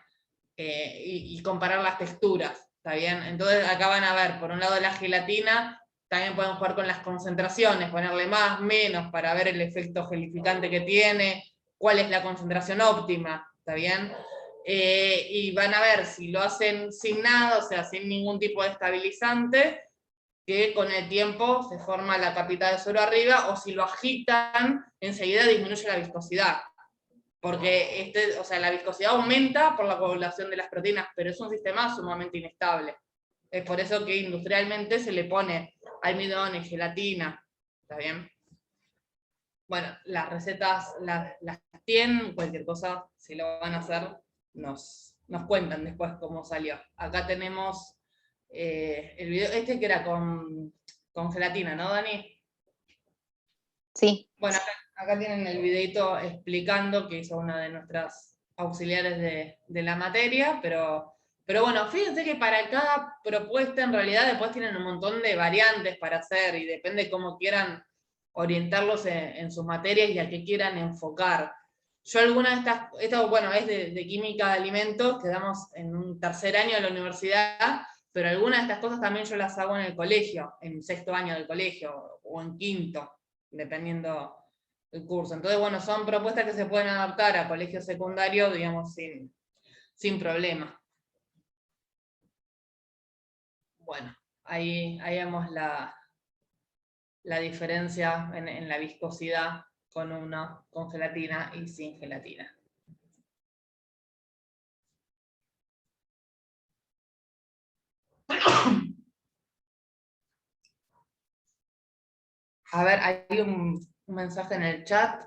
y comparar las texturas, ¿está bien? Entonces acá van a ver, por un lado la gelatina, también pueden jugar con las concentraciones, ponerle más, menos, para ver el efecto gelificante que tiene, cuál es la concentración óptima, ¿está bien? Y van a ver si lo hacen sin nada, o sea, sin ningún tipo de estabilizante, que con el tiempo se forma la capita de suero arriba, o si lo agitan, enseguida disminuye la viscosidad. Porque o sea, la viscosidad aumenta por la coagulación de las proteínas, pero es un sistema sumamente inestable. Es por eso que industrialmente se le pone almidón y gelatina. ¿Está bien? Bueno, las recetas las tienen, cualquier cosa, si lo van a hacer, nos cuentan después cómo salió. Acá tenemos el video, que era con gelatina, ¿no, Dani? Sí. Bueno, acá tienen el videito explicando que hizo una de nuestras auxiliares de la materia, pero bueno, fíjense que para cada propuesta en realidad después tienen un montón de variantes para hacer, y depende cómo quieran orientarlos en sus materias y a qué quieran enfocar. Yo alguna de esto bueno, es de química de alimentos, que damos en un tercer año de la universidad, pero algunas de estas cosas también yo las hago en el colegio, en sexto año del colegio, o en quinto, dependiendo el curso. Entonces, bueno, son propuestas que se pueden adaptar a colegios secundarios, digamos, sin problema. Bueno, ahí vemos la diferencia en la viscosidad con gelatina y sin gelatina. A ver, hay un mensaje en el chat.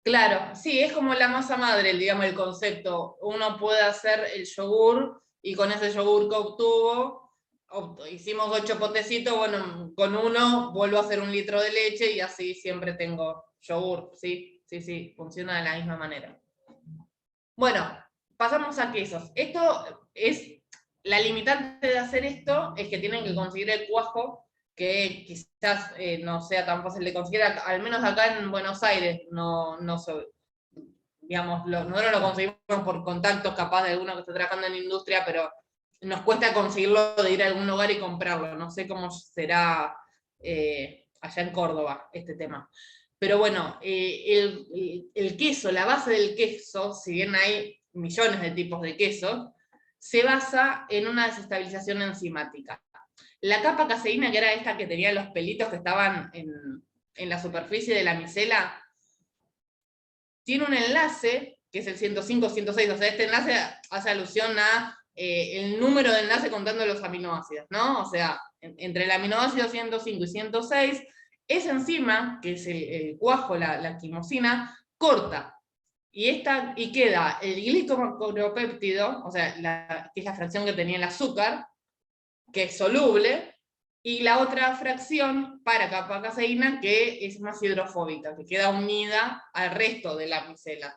Claro, sí, es como la masa madre, digamos, el concepto. Uno puede hacer el yogur, y con ese yogur que obtuvo, hicimos 8 potecitos, bueno, con uno vuelvo a hacer 1 litro de leche, y así siempre tengo yogur, ¿sí? Sí, funciona de la misma manera. Bueno, pasamos a quesos. Esto es, la limitante de hacer esto es que tienen que conseguir el cuajo, que quizás no sea tan fácil de conseguir, al menos acá en Buenos Aires, digamos, nosotros lo conseguimos por contactos capaz de alguno que está trabajando en industria, pero nos cuesta conseguirlo, de ir a algún lugar y comprarlo. No sé cómo será allá en Córdoba este tema. Pero bueno, el queso, la base del queso, si bien hay millones de tipos de quesos, se basa en una desestabilización enzimática. La capa caseína, que era esta que tenía los pelitos que estaban en la superficie de la micela, tiene un enlace, que es el 105, 106, o sea, este enlace hace alusión a el número de enlace contando los aminoácidos, ¿no? O sea, entre el aminoácido 105 y 106, esa enzima, que es el cuajo, la quimosina, corta, y queda el glicopéptido, o sea, que es la fracción que tenía el azúcar, que es soluble, y la otra fracción para capa caseína, que es más hidrofóbica, que queda unida al resto de la micela.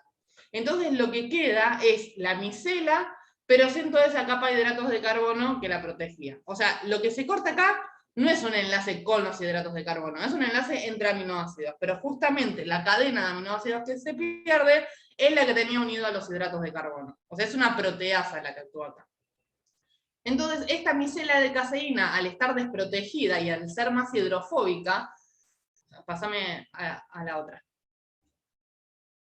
Entonces lo que queda es la micela, pero sin toda esa capa de hidratos de carbono que la protegía. O sea, lo que se corta acá no es un enlace con los hidratos de carbono, es un enlace entre aminoácidos, pero justamente la cadena de aminoácidos que se pierde es la que tenía unido a los hidratos de carbono. O sea, es una proteasa la que actúa acá. Entonces, esta micela de caseína, al estar desprotegida y al ser más hidrofóbica, pásame a la otra.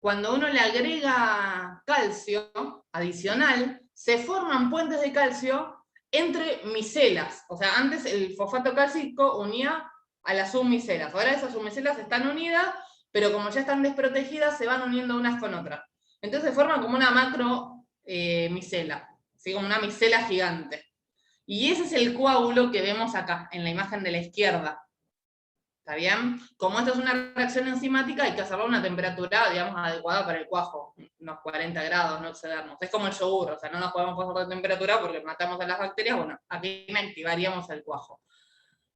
Cuando uno le agrega calcio adicional, se forman puentes de calcio entre micelas. O sea, antes el fosfato cálcico unía a las submicelas. Ahora esas submicelas están unidas, pero como ya están desprotegidas, se van uniendo unas con otras. Entonces se forma como una macro micela, ¿sí? Como una micela gigante. Y ese es el coágulo que vemos acá, en la imagen de la izquierda. ¿está bien? Como esto es una reacción enzimática, hay que hacerlo a una temperatura, digamos, adecuada para el cuajo, unos 40 grados, no excedernos. Es como el yogur, o sea, no nos podemos pasar de temperatura porque matamos a las bacterias, bueno, aquí inactivaríamos el cuajo.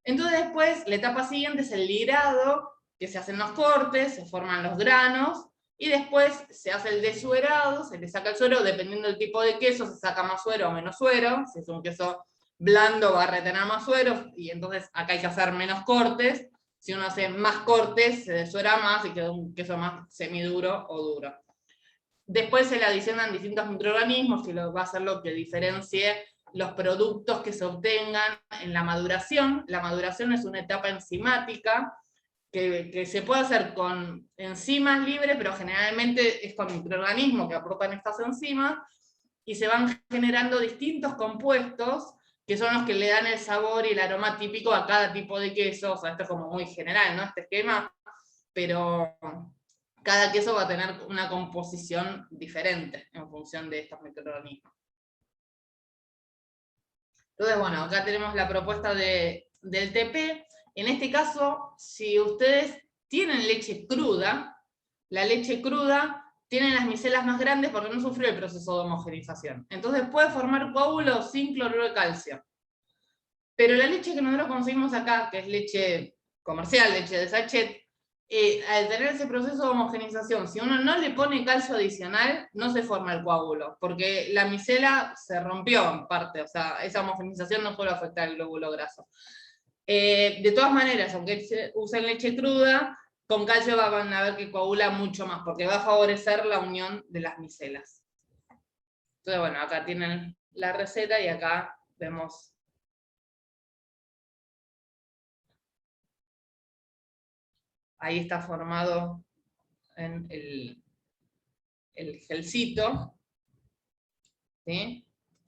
Entonces después, la etapa siguiente es el ligrado, que se hacen los cortes, se forman los granos, y después se hace el desuerado, se le saca el suero, dependiendo del tipo de queso, se saca más suero o menos suero. Si es un queso blando va a retener más suero, y entonces acá hay que hacer menos cortes. Si uno hace más cortes, se desuera más y queda un queso más semiduro o duro. Después se le adicionan distintos microorganismos, y va a ser lo que diferencie los productos que se obtengan en la maduración. La maduración es una etapa enzimática que se puede hacer con enzimas libres, pero generalmente es con microorganismos que aportan estas enzimas, y se van generando distintos compuestos que son los que le dan el sabor y el aroma típico a cada tipo de queso. O sea, esto es como muy general, ¿no? Este esquema, pero cada queso va a tener una composición diferente en función de estos microorganismos. Entonces, bueno, acá tenemos la propuesta del TP. En este caso, si ustedes tienen leche cruda, la leche cruda tiene las micelas más grandes porque no sufrió el proceso de homogenización. Entonces puede formar coágulos sin cloruro de calcio. Pero la leche que nosotros conseguimos acá, que es leche comercial, leche de sachet, al tener ese proceso de homogenización, si uno no le pone calcio adicional, no se forma el coágulo, porque la micela se rompió en parte, o sea, esa homogenización no solo afecta al glóbulo graso. De todas maneras, aunque usen leche cruda, con calcio van a ver que coagula mucho más, porque va a favorecer la unión de las micelas. Entonces, bueno, acá tienen la receta y acá vemos. Ahí está formado en el gelcito, ¿sí?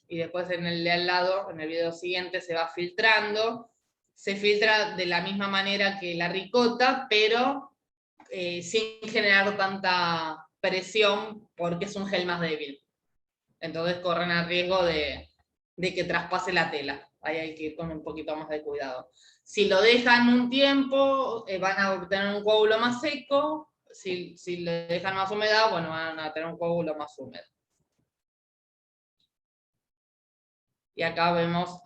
Y después en el de al lado, en el video siguiente, se va filtrando. Se filtra de la misma manera que la ricota, pero sin generar tanta presión, porque es un gel más débil. Entonces corren el riesgo de que traspase la tela. Ahí hay que ir con un poquito más de cuidado. Si lo dejan un tiempo, van a obtener un coágulo más seco. Si le dejan más humedad, bueno, van a tener un coágulo más húmedo. Y acá vemos,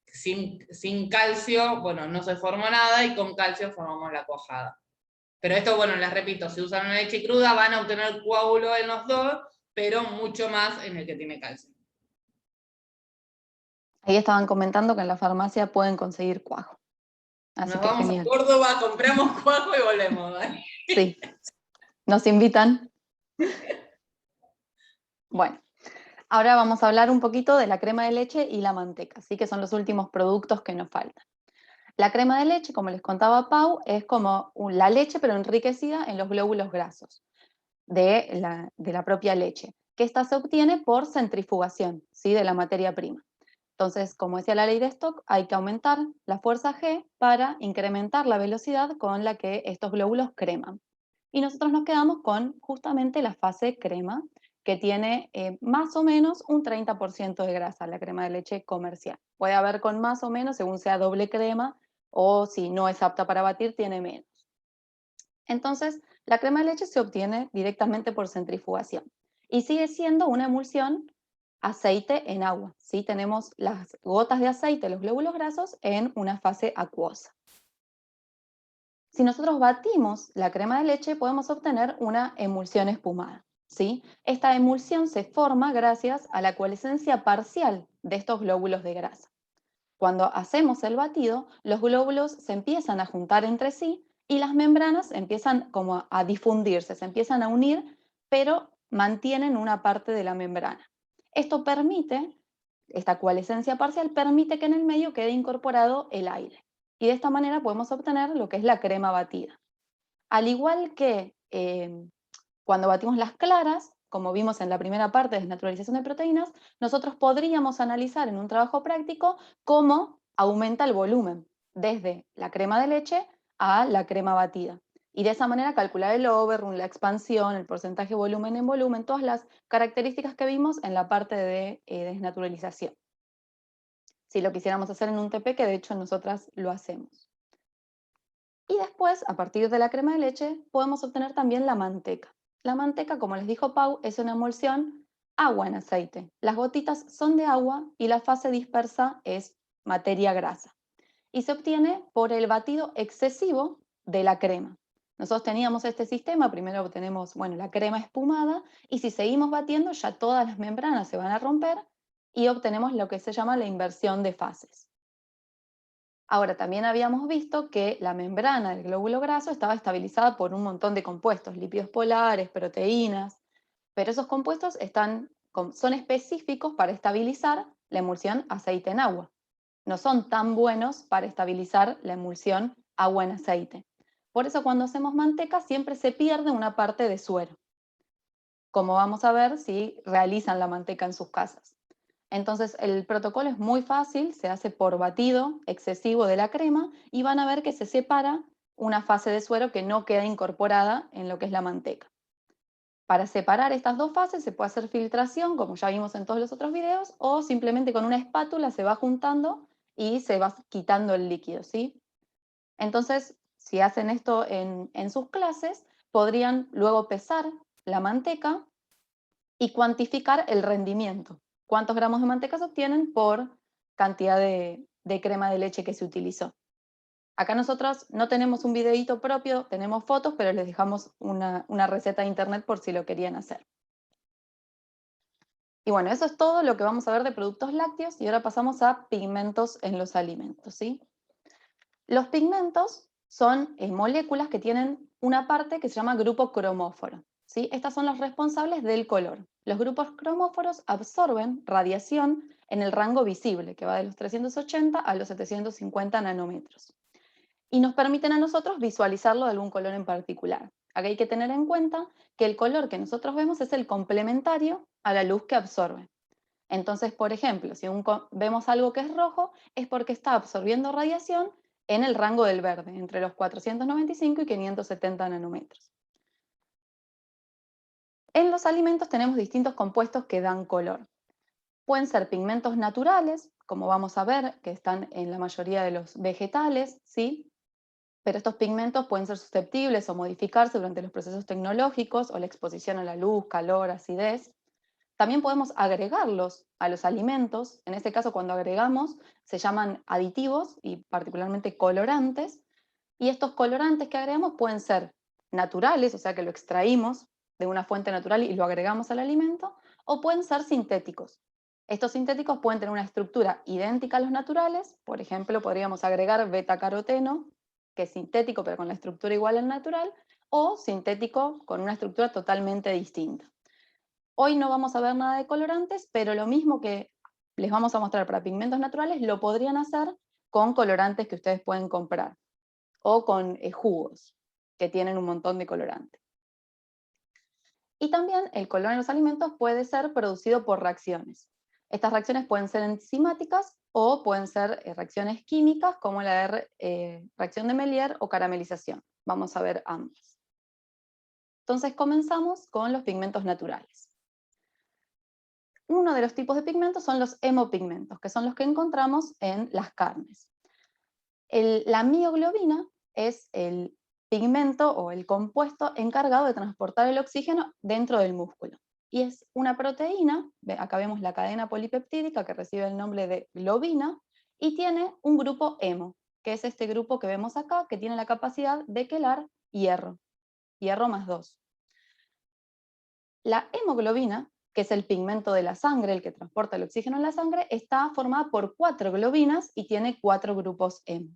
sin calcio, bueno, no se formó nada, y con calcio formamos la cuajada. Pero esto, bueno, les repito, si usan una leche cruda van a obtener coágulo en los dos, pero mucho más en el que tiene calcio. Ahí estaban comentando que en la farmacia pueden conseguir cuajo. Así Nos que vamos genial. a Córdoba, compramos cuajo y volvemos, ¿vale? Sí. ¿Nos invitan? Bueno, ahora vamos a hablar un poquito de la crema de leche y la manteca, ¿sí? Que son los últimos productos que nos faltan. La crema de leche, como les contaba Pau, es como la leche pero enriquecida en los glóbulos grasos de la propia leche, que esta se obtiene por centrifugación, ¿sí? De la materia prima. Entonces, como decía la ley de Stock, hay que aumentar la fuerza G para incrementar la velocidad con la que estos glóbulos creman. Y nosotros nos quedamos con justamente la fase crema, que tiene más o menos un 30% de grasa, la crema de leche comercial. Puede haber con más o menos, según sea doble crema, o si no es apta para batir, tiene menos. Entonces, la crema de leche se obtiene directamente por centrifugación y sigue siendo una emulsión aceite en agua. ¿Sí? Tenemos las gotas de aceite, los glóbulos grasos, en una fase acuosa. Si nosotros batimos la crema de leche, podemos obtener una emulsión espumada. ¿Sí? Esta emulsión se forma gracias a la coalescencia parcial de estos glóbulos de grasa. Cuando hacemos el batido, los glóbulos se empiezan a juntar entre sí y las membranas empiezan como a difundirse, se empiezan a unir, pero mantienen una parte de la membrana. Esto permite, esta coalescencia parcial permite que en el medio quede incorporado el aire. Y de esta manera podemos obtener lo que es la crema batida. Al igual que cuando batimos las claras, como vimos en la primera parte de desnaturalización de proteínas, nosotros podríamos analizar en un trabajo práctico cómo aumenta el volumen desde la crema de leche a la crema batida. Y de esa manera calcular el overrun, la expansión, el porcentaje volumen en volumen, todas las características que vimos en la parte de desnaturalización. Si lo quisiéramos hacer en un TP, que de hecho nosotras lo hacemos. Y después, a partir de la crema de leche, podemos obtener también la manteca. La manteca, como les dijo Pau, es una emulsión agua en aceite. Las gotitas son de agua y la fase dispersa es materia grasa. Y se obtiene por el batido excesivo de la crema. Nosotros teníamos este sistema, primero obtenemos, bueno, la crema espumada, y si seguimos batiendo ya todas las membranas se van a romper y obtenemos lo que se llama la inversión de fases. Ahora, también habíamos visto que la membrana del glóbulo graso estaba estabilizada por un montón de compuestos, lípidos polares, proteínas, pero esos compuestos son específicos para estabilizar la emulsión aceite en agua. No son tan buenos para estabilizar la emulsión agua en aceite. Por eso cuando hacemos manteca siempre se pierde una parte de suero, como vamos a ver si realizan la manteca en sus casas. Entonces el protocolo es muy fácil, se hace por batido excesivo de la crema y van a ver que se separa una fase de suero que no queda incorporada en lo que es la manteca. Para separar estas dos fases se puede hacer filtración, como ya vimos en todos los otros videos, o simplemente con una espátula se va juntando y se va quitando el líquido, ¿sí? Entonces, si hacen esto en sus clases, podrían luego pesar la manteca y cuantificar el rendimiento. ¿Cuántos gramos de manteca se obtienen por cantidad de crema de leche que se utilizó? Acá nosotros no tenemos un videíto propio, tenemos fotos, pero les dejamos una receta de internet por si lo querían hacer. Y bueno, eso es todo lo que vamos a ver de productos lácteos y ahora pasamos a pigmentos en los alimentos, ¿sí? Los pigmentos son moléculas que tienen una parte que se llama grupo cromóforo, ¿sí? Estas son los responsables del color. Los grupos cromóforos absorben radiación en el rango visible, que va de los 380 a los 750 nanómetros, y nos permiten a nosotros visualizarlo de algún color en particular. Acá hay que tener en cuenta que el color que nosotros vemos es el complementario a la luz que absorbe. Entonces, por ejemplo, si vemos algo que es rojo, es porque está absorbiendo radiación en el rango del verde, entre los 495 y 570 nanómetros. En los alimentos tenemos distintos compuestos que dan color. Pueden ser pigmentos naturales, como vamos a ver, que están en la mayoría de los vegetales, ¿sí? Pero estos pigmentos pueden ser susceptibles o modificarse durante los procesos tecnológicos o la exposición a la luz, calor, acidez. También podemos agregarlos a los alimentos. En este caso, cuando agregamos, se llaman aditivos y particularmente colorantes. Y estos colorantes que agregamos pueden ser naturales, o sea que lo extraímos de una fuente natural y lo agregamos al alimento, o pueden ser sintéticos. Estos sintéticos pueden tener una estructura idéntica a los naturales. Por ejemplo, podríamos agregar betacaroteno, que es sintético pero con la estructura igual al natural, o sintético con una estructura totalmente distinta. Hoy no vamos a ver nada de colorantes, pero lo mismo que les vamos a mostrar para pigmentos naturales, lo podrían hacer con colorantes que ustedes pueden comprar, o con jugos, que tienen un montón de colorante. Y también el color en los alimentos puede ser producido por reacciones. Estas reacciones pueden ser enzimáticas o pueden ser reacciones químicas, como la reacción de Maillard o caramelización. Vamos a ver ambas. Entonces comenzamos con los pigmentos naturales. Uno de los tipos de pigmentos son los hemopigmentos, que son los que encontramos en las carnes. La mioglobina es el pigmento o el compuesto encargado de transportar el oxígeno dentro del músculo. Y es una proteína, acá vemos la cadena polipeptídica que recibe el nombre de globina, y tiene un grupo hemo, que es este grupo que vemos acá, que tiene la capacidad de quelar hierro, hierro más 2. La hemoglobina, que es el pigmento de la sangre, el que transporta el oxígeno en la sangre, está formada por 4 globinas y tiene 4 grupos hemo.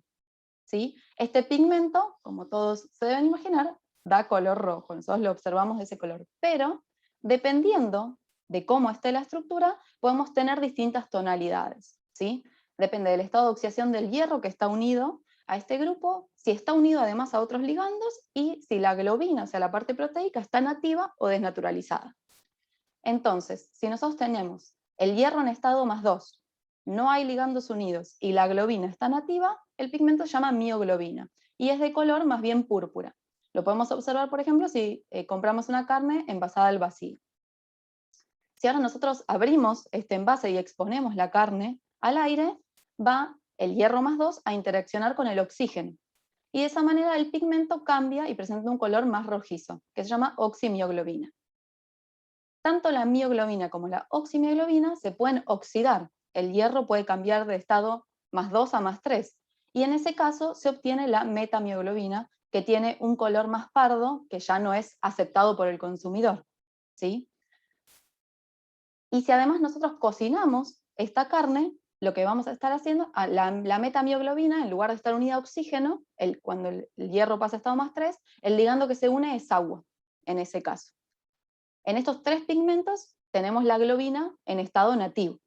¿Sí? Este pigmento, como todos se deben imaginar, da color rojo, nosotros lo observamos de ese color, pero dependiendo de cómo esté la estructura, podemos tener distintas tonalidades, ¿sí? Depende del estado de oxidación del hierro que está unido a este grupo, si está unido además a otros ligandos y si la globina, o sea, la parte proteica, está nativa o desnaturalizada. Entonces, si nosotros tenemos el hierro en estado más 2, no hay ligandos unidos y la globina está nativa, el pigmento se llama mioglobina y es de color más bien púrpura. Lo podemos observar, por ejemplo, si compramos una carne envasada al vacío. Si ahora nosotros abrimos este envase y exponemos la carne al aire, va el hierro más 2 a interaccionar con el oxígeno. y de esa manera el pigmento cambia y presenta un color más rojizo, que se llama oximioglobina. Tanto la mioglobina como la oximioglobina se pueden oxidar. El hierro puede cambiar de estado +2 a +3, y en ese caso se obtiene la metamioglobina, que tiene un color más pardo, que ya no es aceptado por el consumidor, ¿sí? Y si además nosotros cocinamos esta carne, lo que vamos a estar haciendo, la metamioglobina, en lugar de estar unida a oxígeno, cuando el hierro pasa a estado +3, el ligando que se une es agua, en ese caso. En estos 3 pigmentos tenemos la globina en estado nativo,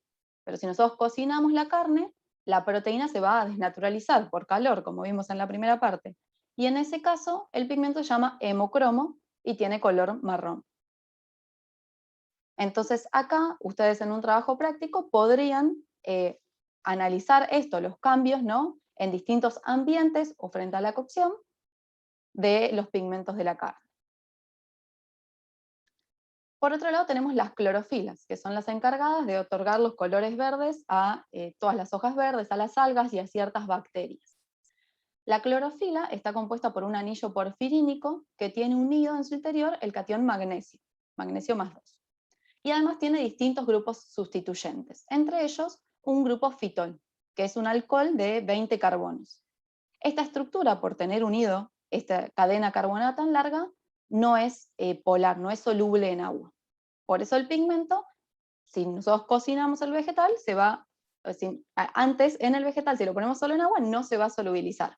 pero si nosotros cocinamos la carne, la proteína se va a desnaturalizar por calor, como vimos en la primera parte, y en ese caso el pigmento se llama hemocromo y tiene color marrón. Entonces acá ustedes en un trabajo práctico podrían analizar esto, los cambios, ¿no?, en distintos ambientes o frente a la cocción de los pigmentos de la carne. Por otro lado tenemos las clorofilas, que son las encargadas de otorgar los colores verdes a todas las hojas verdes, a las algas y a ciertas bacterias. La clorofila está compuesta por un anillo porfirínico que tiene unido en su interior el catión magnesio, magnesio +2. Y además tiene distintos grupos sustituyentes, entre ellos un grupo fitol, que es un alcohol de 20 carbonos. Esta estructura, por tener unido esta cadena carbonada tan larga, no es polar, no es soluble en agua. Por eso el pigmento, si nosotros cocinamos el vegetal, antes en el vegetal, si lo ponemos solo en agua, no se va a solubilizar.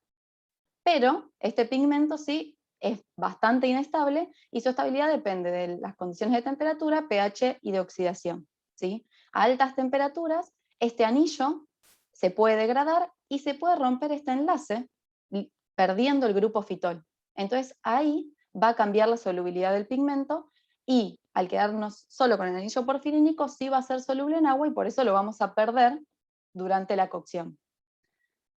Pero este pigmento sí es bastante inestable y su estabilidad depende de las condiciones de temperatura, pH y de oxidación, ¿sí? A altas temperaturas, este anillo se puede degradar y se puede romper este enlace, perdiendo el grupo fitol. Entonces ahí va a cambiar la solubilidad del pigmento y al quedarnos solo con el anillo porfirínico sí va a ser soluble en agua y por eso lo vamos a perder durante la cocción.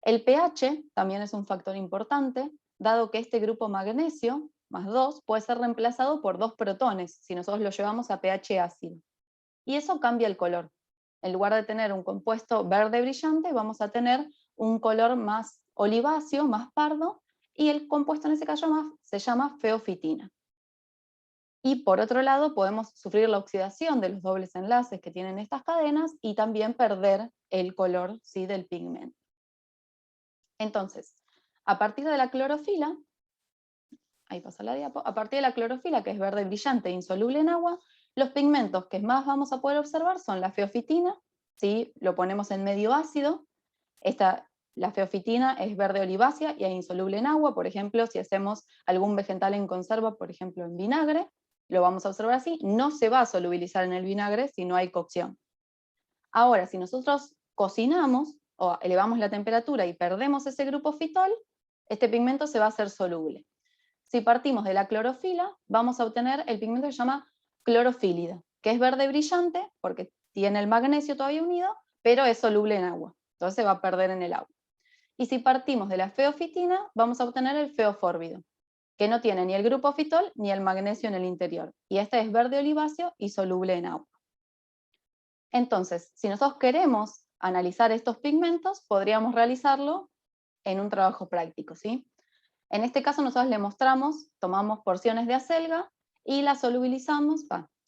El pH también es un factor importante, dado que este grupo magnesio, +2, puede ser reemplazado por 2 protones, si nosotros lo llevamos a pH ácido. Y eso cambia el color. En lugar de tener un compuesto verde brillante, vamos a tener un color más oliváceo, más pardo, y el compuesto en ese caso se llama feofitina. Y por otro lado, podemos sufrir la oxidación de los dobles enlaces que tienen estas cadenas y también perder el color, ¿sí?, del pigmento. Entonces, a partir de la clorofila, ahí pasa la diapo, a partir de la clorofila, que es verde brillante e insoluble en agua, los pigmentos que más vamos a poder observar son la feofitina, ¿sí?, lo ponemos en medio ácido. La feofitina es verde olivácea y es insoluble en agua. Por ejemplo, si hacemos algún vegetal en conserva, por ejemplo en vinagre, lo vamos a observar así, no se va a solubilizar en el vinagre si no hay cocción. Ahora, si nosotros cocinamos o elevamos la temperatura y perdemos ese grupo fitol, este pigmento se va a hacer soluble. Si partimos de la clorofila, vamos a obtener el pigmento que se llama clorofílida, que es verde brillante porque tiene el magnesio todavía unido, pero es soluble en agua, entonces se va a perder en el agua. Y si partimos de la feofitina, vamos a obtener el feofórbido, que no tiene ni el grupo fitol ni el magnesio en el interior, y este es verde oliváceo y soluble en agua. Entonces, si nosotros queremos analizar estos pigmentos, podríamos realizarlo en un trabajo práctico, ¿sí? En este caso nosotros le mostramos, tomamos porciones de acelga y las solubilizamos,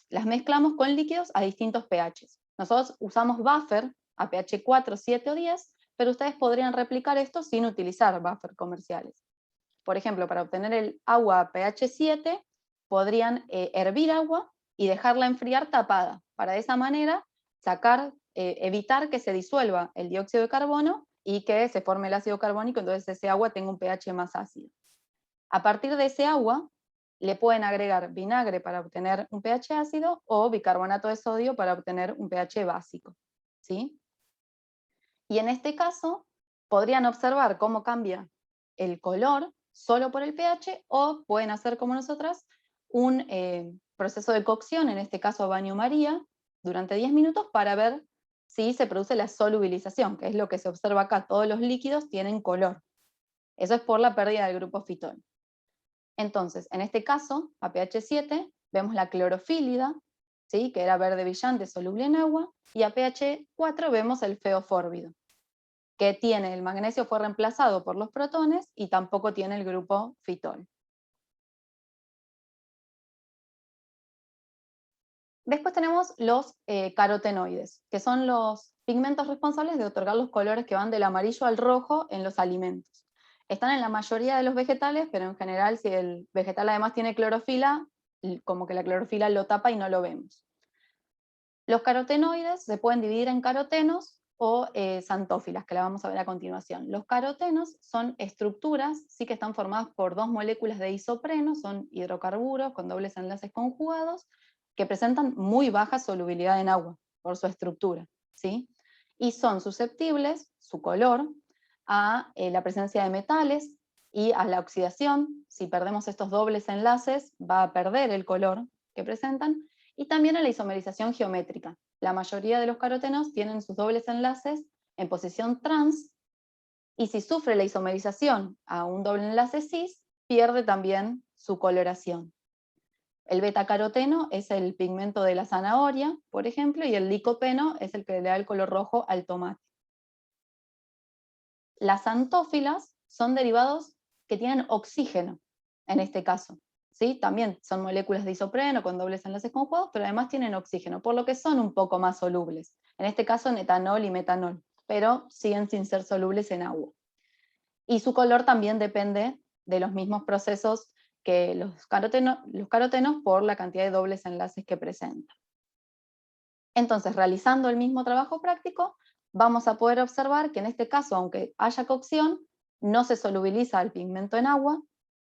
las mezclamos con líquidos a distintos pHs. Nosotros usamos buffer a pH 4, 7 o 10, pero ustedes podrían replicar esto sin utilizar buffer comerciales. Por ejemplo, para obtener el agua a pH 7, podrían hervir agua y dejarla enfriar tapada, para de esa manera evitar que se disuelva el dióxido de carbono y que se forme el ácido carbónico, entonces ese agua tenga un pH más ácido. A partir de ese agua, le pueden agregar vinagre para obtener un pH ácido o bicarbonato de sodio para obtener un pH básico, ¿sí? Y en este caso, podrían observar cómo cambia el color solo por el pH, o pueden hacer como nosotras un proceso de cocción, en este caso baño María, durante 10 minutos para ver si se produce la solubilización, que es lo que se observa acá, todos los líquidos tienen color. Eso es por la pérdida del grupo fitol. Entonces, en este caso, a pH 7, vemos la clorofílida, ¿sí?, que era verde brillante, soluble en agua, y a pH 4 vemos el feofórbido. que tiene el magnesio fue reemplazado por los protones y tampoco tiene el grupo fitol. Después tenemos los carotenoides, que son los pigmentos responsables de otorgar los colores que van del amarillo al rojo en los alimentos. Están en la mayoría de los vegetales, pero en general si el vegetal además tiene clorofila, como que la clorofila lo tapa y no lo vemos. Los carotenoides se pueden dividir en carotenos o xantófilas, que la vamos a ver a continuación. Los carotenos son estructuras, sí que están formadas por dos moléculas de isopreno, son hidrocarburos con dobles enlaces conjugados, que presentan muy baja solubilidad en agua por su estructura, ¿sí? Y son susceptibles, su color, a la presencia de metales y a la oxidación. Si perdemos estos dobles enlaces, va a perder el color que presentan, y también a la isomerización geométrica. La mayoría de los carotenos tienen sus dobles enlaces en posición trans, y si sufre la isomerización a un doble enlace cis, pierde también su coloración. El betacaroteno es el pigmento de la zanahoria, por ejemplo, y el licopeno es el que le da el color rojo al tomate. Las xantófilas son derivados que tienen oxígeno, en este caso. ¿Sí? También son moléculas de isopreno con dobles enlaces conjugados, pero además tienen oxígeno, por lo que son un poco más solubles. En este caso en etanol y metanol, pero siguen sin ser solubles en agua. Y su color también depende de los mismos procesos que los carotenos por la cantidad de dobles enlaces que presentan. Entonces, realizando el mismo trabajo práctico, vamos a poder observar que en este caso, aunque haya cocción, no se solubiliza el pigmento en agua,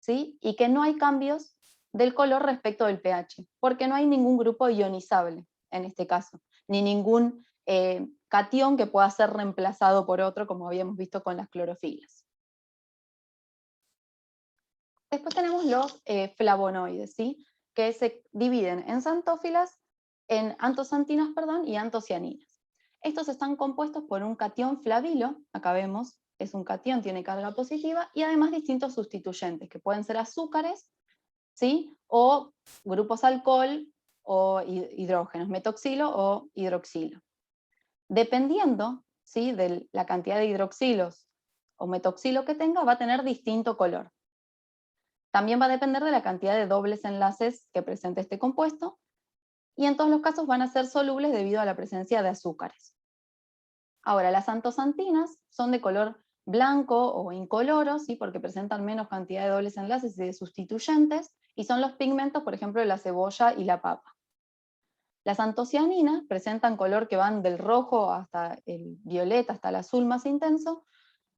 ¿sí? Y que no hay cambios del color respecto del pH, porque no hay ningún grupo ionizable en este caso, ni ningún catión que pueda ser reemplazado por otro, como habíamos visto con las clorofilas. Después tenemos los flavonoides, ¿sí? Que se dividen en xantófilas, en antosantinas, perdón, y antocianinas. Estos están compuestos por un catión flavilo, acá vemos, es un catión, tiene carga positiva, y además distintos sustituyentes, que pueden ser azúcares, ¿sí? O grupos alcohol o hidrógenos, metoxilo o hidroxilo. Dependiendo, ¿sí?, de la cantidad de hidroxilos o metoxilo que tenga, va a tener distinto color. También va a depender de la cantidad de dobles enlaces que presente este compuesto, y en todos los casos van a ser solubles debido a la presencia de azúcares. Ahora, las antosantinas son de color blanco o incoloro, ¿sí?, porque presentan menos cantidad de dobles enlaces y de sustituyentes, y son los pigmentos, por ejemplo, de la cebolla y la papa. Las antocianinas presentan color que van del rojo hasta el violeta, hasta el azul más intenso,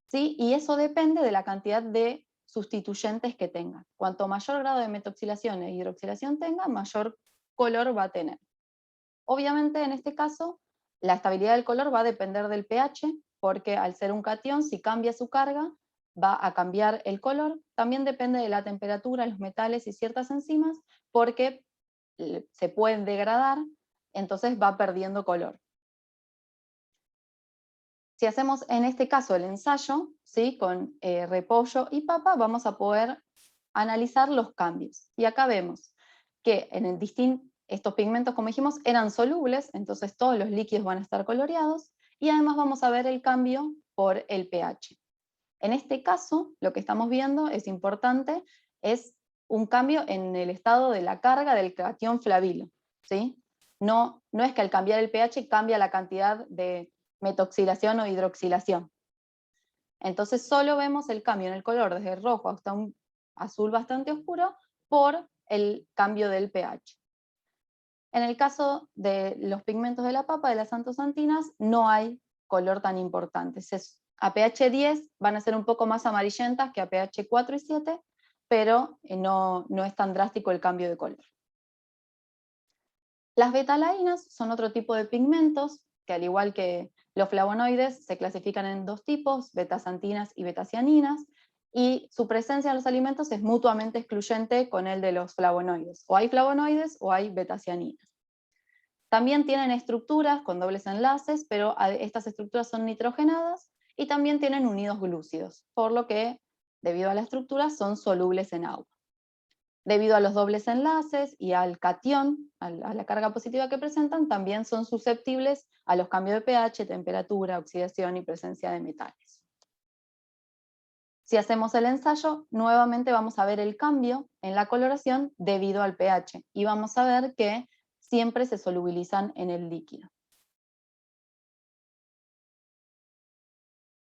¿sí? Y eso depende de la cantidad de sustituyentes que tenga. Cuanto mayor grado de metoxilación e hidroxilación tenga, mayor color va a tener. Obviamente, en este caso, la estabilidad del color va a depender del pH, porque al ser un catión, si cambia su carga, va a cambiar el color. También depende de la temperatura, los metales y ciertas enzimas, porque se pueden degradar, entonces va perdiendo color. Si hacemos en este caso el ensayo, ¿sí?, con repollo y papa, vamos a poder analizar los cambios. Y acá vemos que estos pigmentos, como dijimos, eran solubles, entonces todos los líquidos van a estar coloreados, y además vamos a ver el cambio por el pH. En este caso, lo que estamos viendo es importante, es un cambio en el estado de la carga del catión flavilo, ¿sí? No es que al cambiar el pH cambia la cantidad de metoxilación o hidroxilación. Entonces solo vemos el cambio en el color desde el rojo hasta un azul bastante oscuro por el cambio del pH. En el caso de los pigmentos de la papa, de las antosantinas, no hay color tan importante. A pH 10 van a ser un poco más amarillentas que a pH 4 y 7, pero no es tan drástico el cambio de color. Las betalainas son otro tipo de pigmentos que, al igual que los flavonoides, se clasifican en dos tipos, betasantinas y betacianinas, y su presencia en los alimentos es mutuamente excluyente con el de los flavonoides. O hay flavonoides o hay betacianinas. También tienen estructuras con dobles enlaces, pero estas estructuras son nitrogenadas y también tienen unidos glúcidos, por lo que, debido a la estructura, son solubles en agua. Debido a los dobles enlaces y al catión, a la carga positiva que presentan, también son susceptibles a los cambios de pH, temperatura, oxidación y presencia de metales. Si hacemos el ensayo, nuevamente vamos a ver el cambio en la coloración debido al pH, y vamos a ver que siempre se solubilizan en el líquido.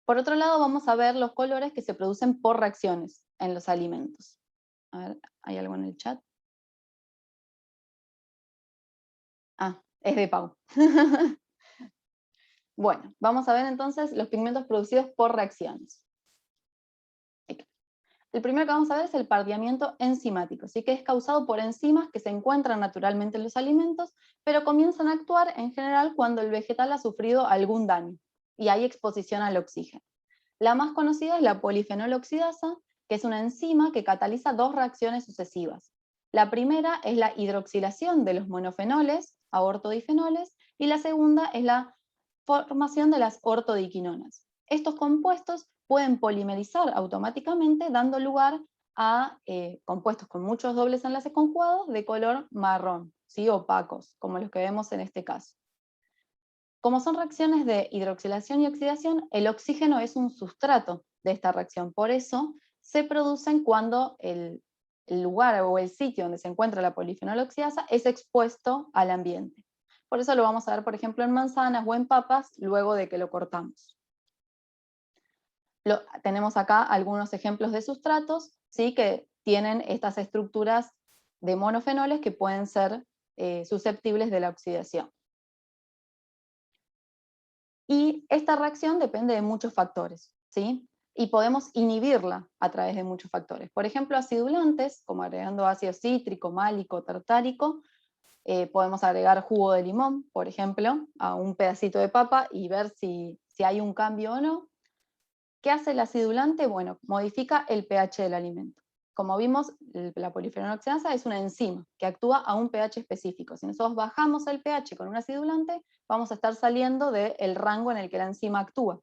Por otro lado, vamos a ver los colores que se producen por reacciones en los alimentos. A ver, ¿hay algo en el chat? Ah, es de Pau. Bueno, vamos a ver entonces los pigmentos producidos por reacciones. El primero que vamos a ver es el pardeamiento enzimático, ¿sí? Que es causado por enzimas que se encuentran naturalmente en los alimentos, pero comienzan a actuar en general cuando el vegetal ha sufrido algún daño y hay exposición al oxígeno. La más conocida es la polifenol oxidasa, que es una enzima que cataliza dos reacciones sucesivas. La primera es la hidroxilación de los monofenoles a ortodifenoles, y la segunda es la formación de las ortodiquinonas. Estos compuestos pueden polimerizar automáticamente, dando lugar a compuestos con muchos dobles enlaces conjugados de color marrón, ¿sí? Opacos, como los que vemos en este caso. Como son reacciones de hidroxilación y oxidación, el oxígeno es un sustrato de esta reacción. Por eso se producen cuando el lugar o el sitio donde se encuentra la polifenol oxidasa es expuesto al ambiente. Por eso lo vamos a ver, por ejemplo, en manzanas o en papas luego de que lo cortamos. Tenemos acá algunos ejemplos de sustratos, ¿sí? Que tienen estas estructuras de monofenoles que pueden ser susceptibles de la oxidación. Y esta reacción depende de muchos factores, ¿sí? Y podemos inhibirla a través de muchos factores. Por ejemplo, acidulantes, como agregando ácido cítrico, málico, tartárico. Podemos agregar jugo de limón, por ejemplo, a un pedacito de papa y ver si hay un cambio o no. ¿Qué hace el acidulante? Bueno, modifica el pH del alimento. Como vimos, la polifenol oxidasa es una enzima que actúa a un pH específico. Si nosotros bajamos el pH con un acidulante, vamos a estar saliendo del rango en el que la enzima actúa.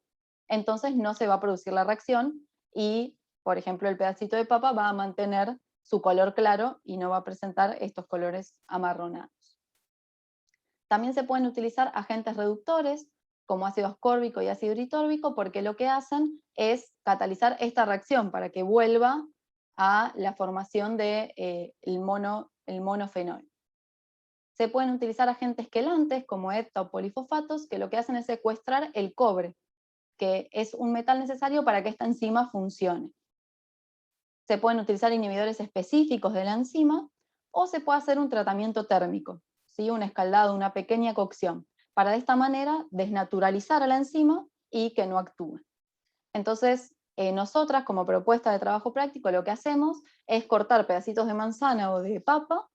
Entonces no se va a producir la reacción y, por ejemplo, el pedacito de papa va a mantener su color claro y no va a presentar estos colores amarronados. También se pueden utilizar agentes reductores, como ácido ascórbico y ácido eritórbico, porque lo que hacen es catalizar esta reacción para que vuelva a la formación del monofenol. Se pueden utilizar agentes quelantes, como ETA o polifosfatos, que lo que hacen es secuestrar el cobre, que es un metal necesario para que esta enzima funcione. Se pueden utilizar inhibidores específicos de la enzima, o se puede hacer un tratamiento térmico, ¿sí? Un escaldado, una pequeña cocción, para de esta manera desnaturalizar a la enzima y que no actúe. Entonces, nosotras como propuesta de trabajo práctico lo que hacemos es cortar pedacitos de manzana o de papa,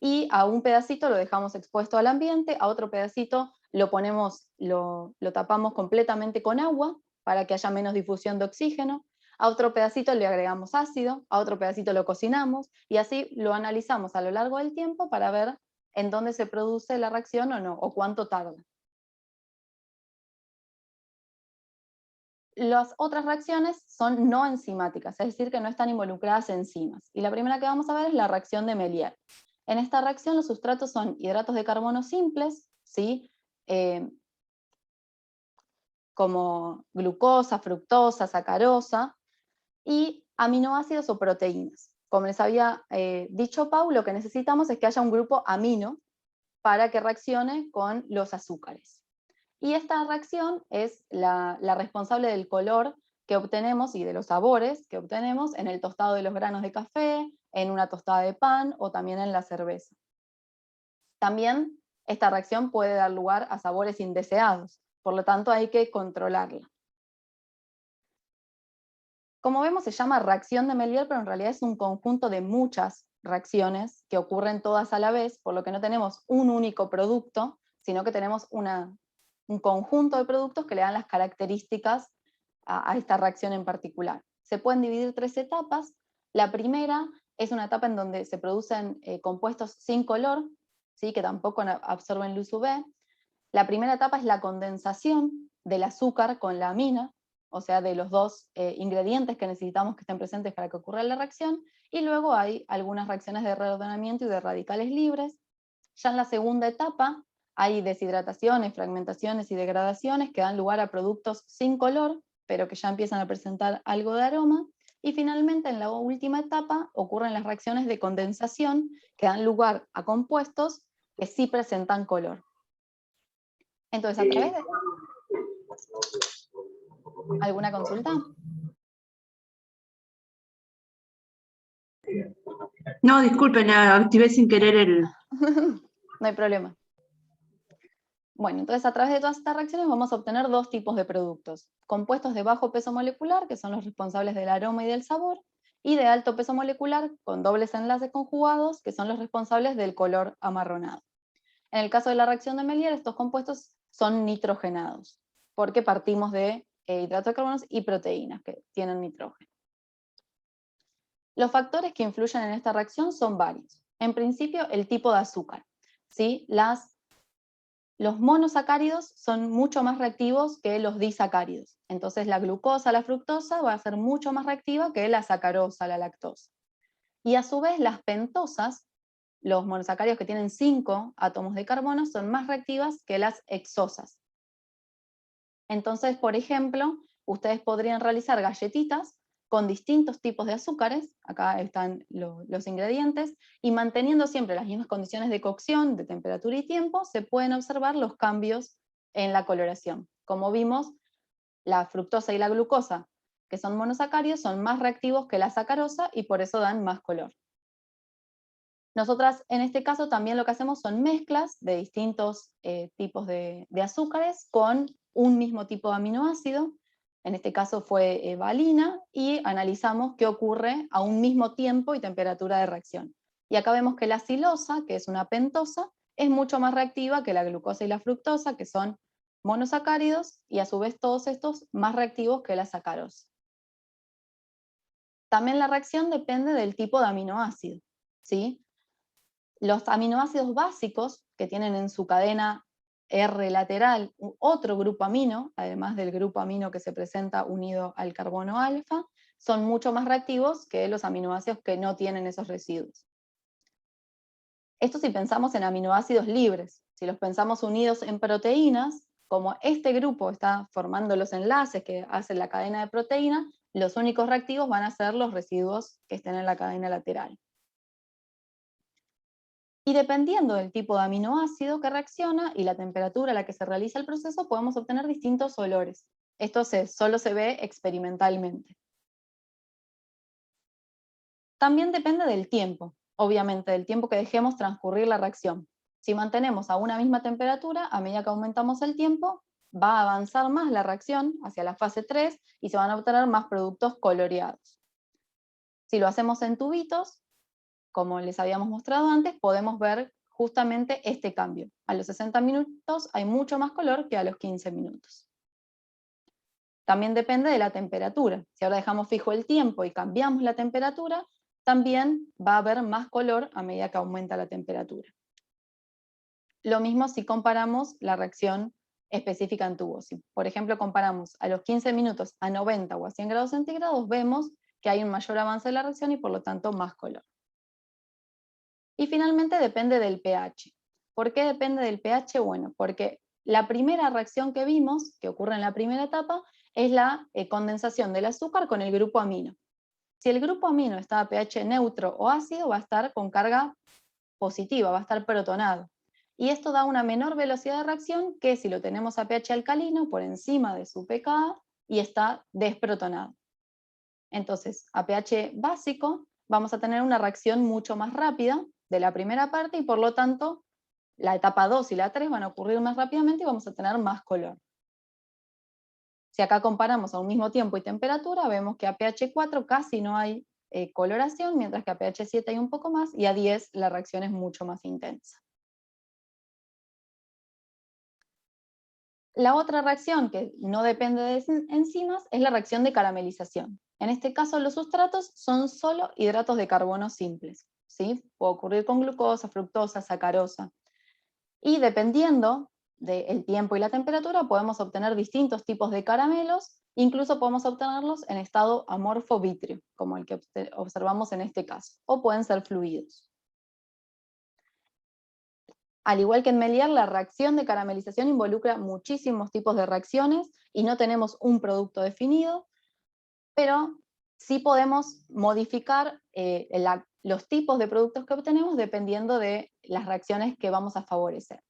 y a un pedacito lo dejamos expuesto al ambiente, a otro pedacito lo tapamos completamente con agua para que haya menos difusión de oxígeno, a otro pedacito le agregamos ácido, a otro pedacito lo cocinamos, y así lo analizamos a lo largo del tiempo para ver en dónde se produce la reacción o no, o cuánto tarda. Las otras reacciones son no enzimáticas, es decir, que no están involucradas enzimas. Y la primera que vamos a ver es la reacción de Méliès. En esta reacción los sustratos son hidratos de carbono simples, ¿sí? Como glucosa, fructosa, sacarosa, y aminoácidos o proteínas. Como les había dicho Pau, lo que necesitamos es que haya un grupo amino para que reaccione con los azúcares. Y esta reacción es la responsable del color que obtenemos y de los sabores que obtenemos en el tostado de los granos de café, en una tostada de pan o también en la cerveza. También esta reacción puede dar lugar a sabores indeseados, por lo tanto hay que controlarla. Como vemos, se llama reacción de Méliès, pero en realidad es un conjunto de muchas reacciones que ocurren todas a la vez, por lo que no tenemos un único producto, sino que tenemos un conjunto de productos que le dan las características a esta reacción en particular. Se pueden dividir 3 etapas. La primera es una etapa en donde se producen compuestos sin color, ¿sí? Que tampoco absorben luz UV. La primera etapa es la condensación del azúcar con la amina, o sea, de los dos ingredientes que necesitamos que estén presentes para que ocurra la reacción, y luego hay algunas reacciones de reordenamiento y de radicales libres. Ya en la segunda etapa hay deshidrataciones, fragmentaciones y degradaciones que dan lugar a productos sin color, pero que ya empiezan a presentar algo de aroma. Y finalmente, en la última etapa, ocurren las reacciones de condensación que dan lugar a compuestos que sí presentan color. Entonces, ¿a través de alguna consulta? No, disculpen, activé sin querer el... No hay problema. Bueno, entonces a través de todas estas reacciones vamos a obtener dos tipos de productos. Compuestos de bajo peso molecular, que son los responsables del aroma y del sabor, y de alto peso molecular, con dobles enlaces conjugados, que son los responsables del color amarronado. En el caso de la reacción de Méliès, estos compuestos son nitrogenados, porque partimos de hidratos de carbono y proteínas que tienen nitrógeno. Los factores que influyen en esta reacción son varios. En principio, el tipo de azúcar, ¿sí? Los monosacáridos son mucho más reactivos que los disacáridos. Entonces la glucosa, la fructosa, va a ser mucho más reactiva que la sacarosa, la lactosa. Y a su vez las pentosas, los monosacáridos que tienen 5 átomos de carbono, son más reactivas que las hexosas. Entonces, por ejemplo, ustedes podrían realizar galletitas con distintos tipos de azúcares, acá están los ingredientes, y manteniendo siempre las mismas condiciones de cocción, de temperatura y tiempo, se pueden observar los cambios en la coloración. Como vimos, la fructosa y la glucosa, que son monosacáridos, son más reactivos que la sacarosa y por eso dan más color. Nosotras en este caso también lo que hacemos son mezclas de distintos tipos de azúcares con un mismo tipo de aminoácido. En este caso fue valina, y analizamos qué ocurre a un mismo tiempo y temperatura de reacción. Y acá vemos que la silosa, que es una pentosa, es mucho más reactiva que la glucosa y la fructosa, que son monosacáridos, y a su vez todos estos más reactivos que la sacarosa. También la reacción depende del tipo de aminoácido, ¿sí? Los aminoácidos básicos, que tienen en su cadena R lateral otro grupo amino, además del grupo amino que se presenta unido al carbono alfa, son mucho más reactivos que los aminoácidos que no tienen esos residuos. Esto si pensamos en aminoácidos libres. Si los pensamos unidos en proteínas, como este grupo está formando los enlaces que hacen la cadena de proteína, los únicos reactivos van a ser los residuos que estén en la cadena lateral. Y dependiendo del tipo de aminoácido que reacciona y la temperatura a la que se realiza el proceso, podemos obtener distintos olores. Esto solo se ve experimentalmente. También depende del tiempo, obviamente, del tiempo que dejemos transcurrir la reacción. Si mantenemos a una misma temperatura, a medida que aumentamos el tiempo, va a avanzar más la reacción hacia la fase 3 y se van a obtener más productos coloreados. Si lo hacemos en tubitos, como les habíamos mostrado antes, podemos ver justamente este cambio. A los 60 minutos hay mucho más color que a los 15 minutos. También depende de la temperatura. Si ahora dejamos fijo el tiempo y cambiamos la temperatura, también va a haber más color a medida que aumenta la temperatura. Lo mismo si comparamos la reacción específica en tubo. Si, por ejemplo, comparamos a los 15 minutos a 90 o a 100 grados centígrados, vemos que hay un mayor avance de la reacción y por lo tanto más color. Y finalmente depende del pH. ¿Por qué depende del pH? Bueno, porque la primera reacción que vimos, que ocurre en la primera etapa, es la condensación del azúcar con el grupo amino. Si el grupo amino está a pH neutro o ácido, va a estar con carga positiva, va a estar protonado. Y esto da una menor velocidad de reacción que si lo tenemos a pH alcalino, por encima de su pKa, y está desprotonado. Entonces, a pH básico, vamos a tener una reacción mucho más rápida de la primera parte y por lo tanto la etapa 2 y la 3 van a ocurrir más rápidamente y vamos a tener más color. Si acá comparamos a un mismo tiempo y temperatura, vemos que a pH 4 casi no hay coloración, mientras que a pH 7 hay un poco más y a 10 la reacción es mucho más intensa. La otra reacción que no depende de enzimas es la reacción de caramelización. En este caso los sustratos son solo hidratos de carbono simples, ¿sí? Puede ocurrir con glucosa, fructosa, sacarosa. Y dependiendo del tiempo y la temperatura podemos obtener distintos tipos de caramelos Incluso podemos obtenerlos en estado amorfo vítreo, como el que observamos en este caso, o pueden ser fluidos. Al igual que en Méliès, la reacción de caramelización involucra muchísimos tipos de reacciones y no tenemos un producto definido, pero sí podemos modificar los tipos de productos que obtenemos dependiendo de las reacciones que vamos a favorecer.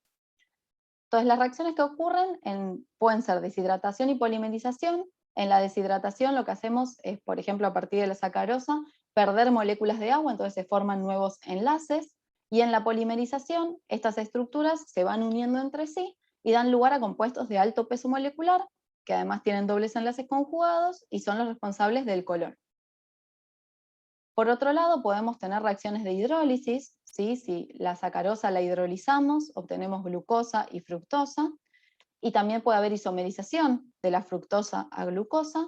Entonces, las reacciones que ocurren pueden ser deshidratación y polimerización. En la deshidratación lo que hacemos es, por ejemplo, a partir de la sacarosa, perder moléculas de agua, entonces se forman nuevos enlaces, y en la polimerización estas estructuras se van uniendo entre sí y dan lugar a compuestos de alto peso molecular, que además tienen dobles enlaces conjugados y son los responsables del color. Por otro lado, podemos tener reacciones de hidrólisis, ¿sí? Si la sacarosa la hidrolizamos, obtenemos glucosa y fructosa, y también puede haber isomerización de la fructosa a glucosa,